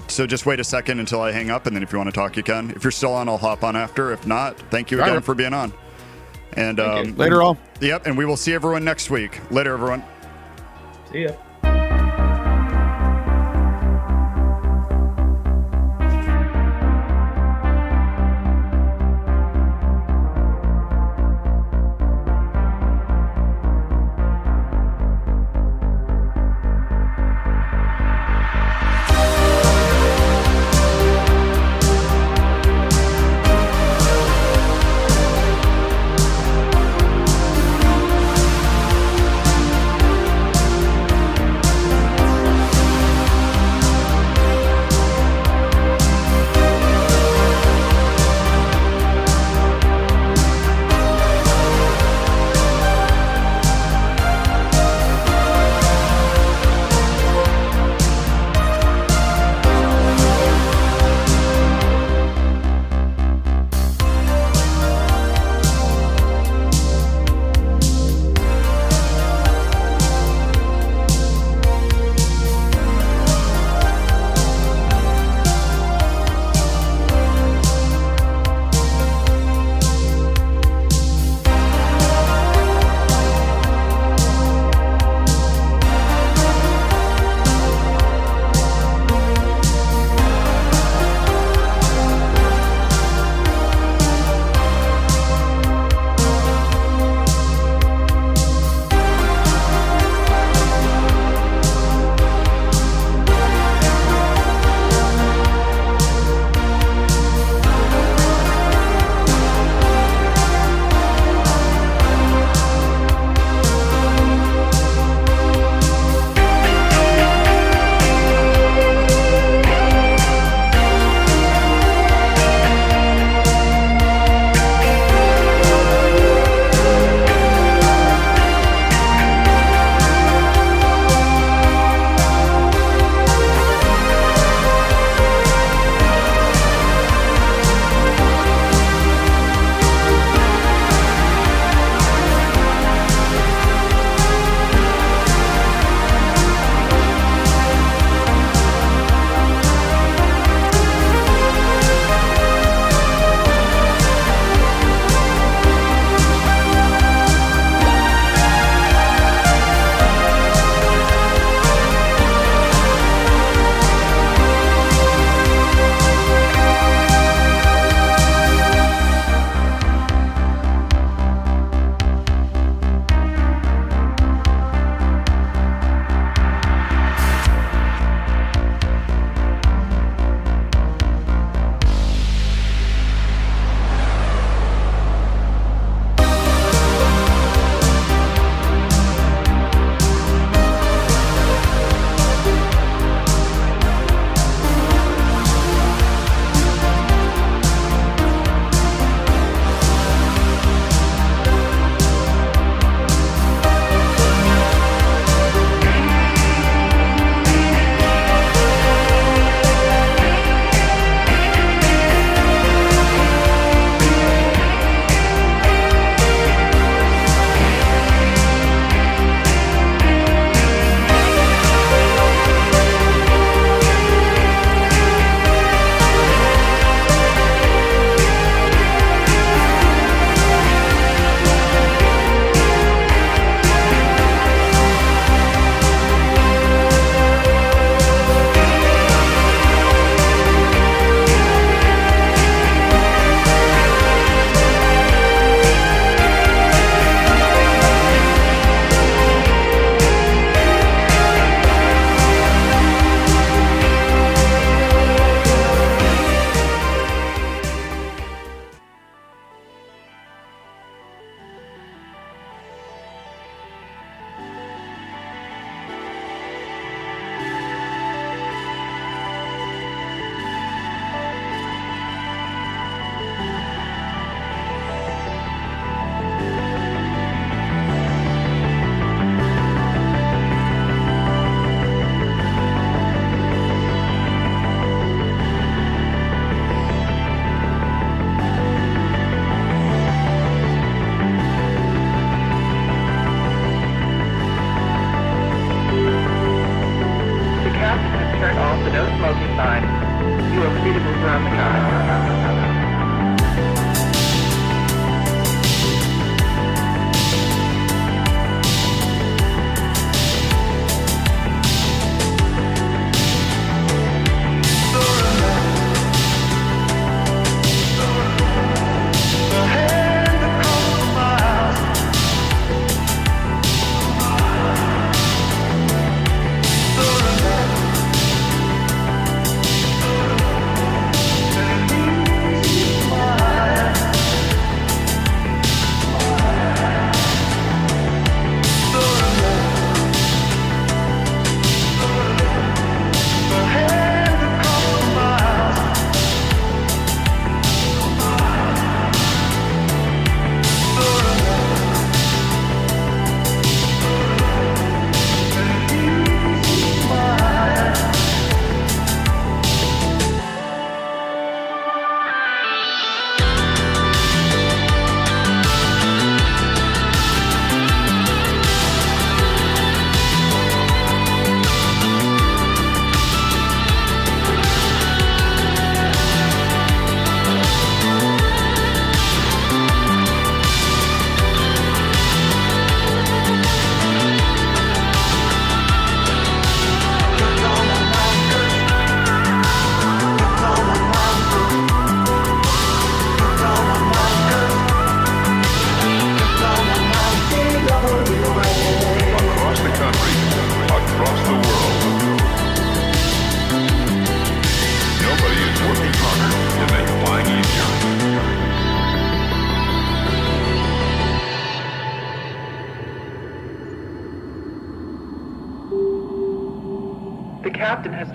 Speaker 2: just wait a second until I hang up, and then if you want to talk, you can. If you're still on, I'll hop on after. If not, thank you
Speaker 3: Got
Speaker 2: again
Speaker 3: it.
Speaker 2: for being on. And
Speaker 4: you.
Speaker 3: Later, all.
Speaker 2: Yep, and we will see everyone next week. Later, everyone.
Speaker 4: See ya.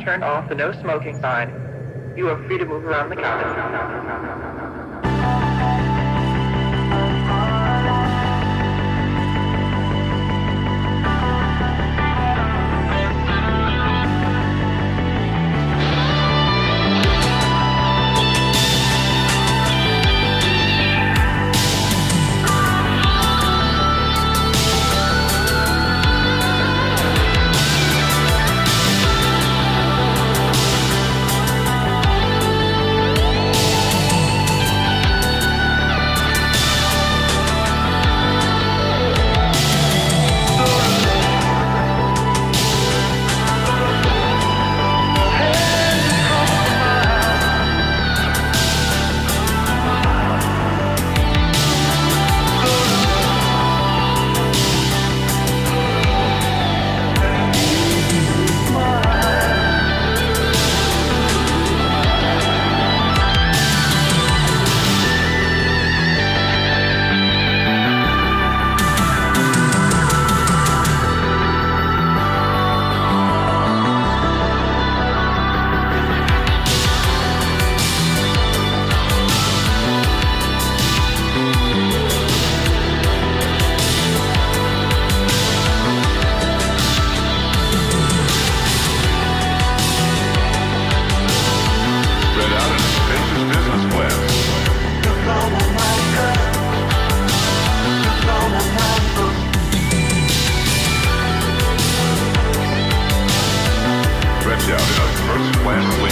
Speaker 6: turned off the no smoking sign. You are free to move around the cabin.
Speaker 7: Stretch out in a first-class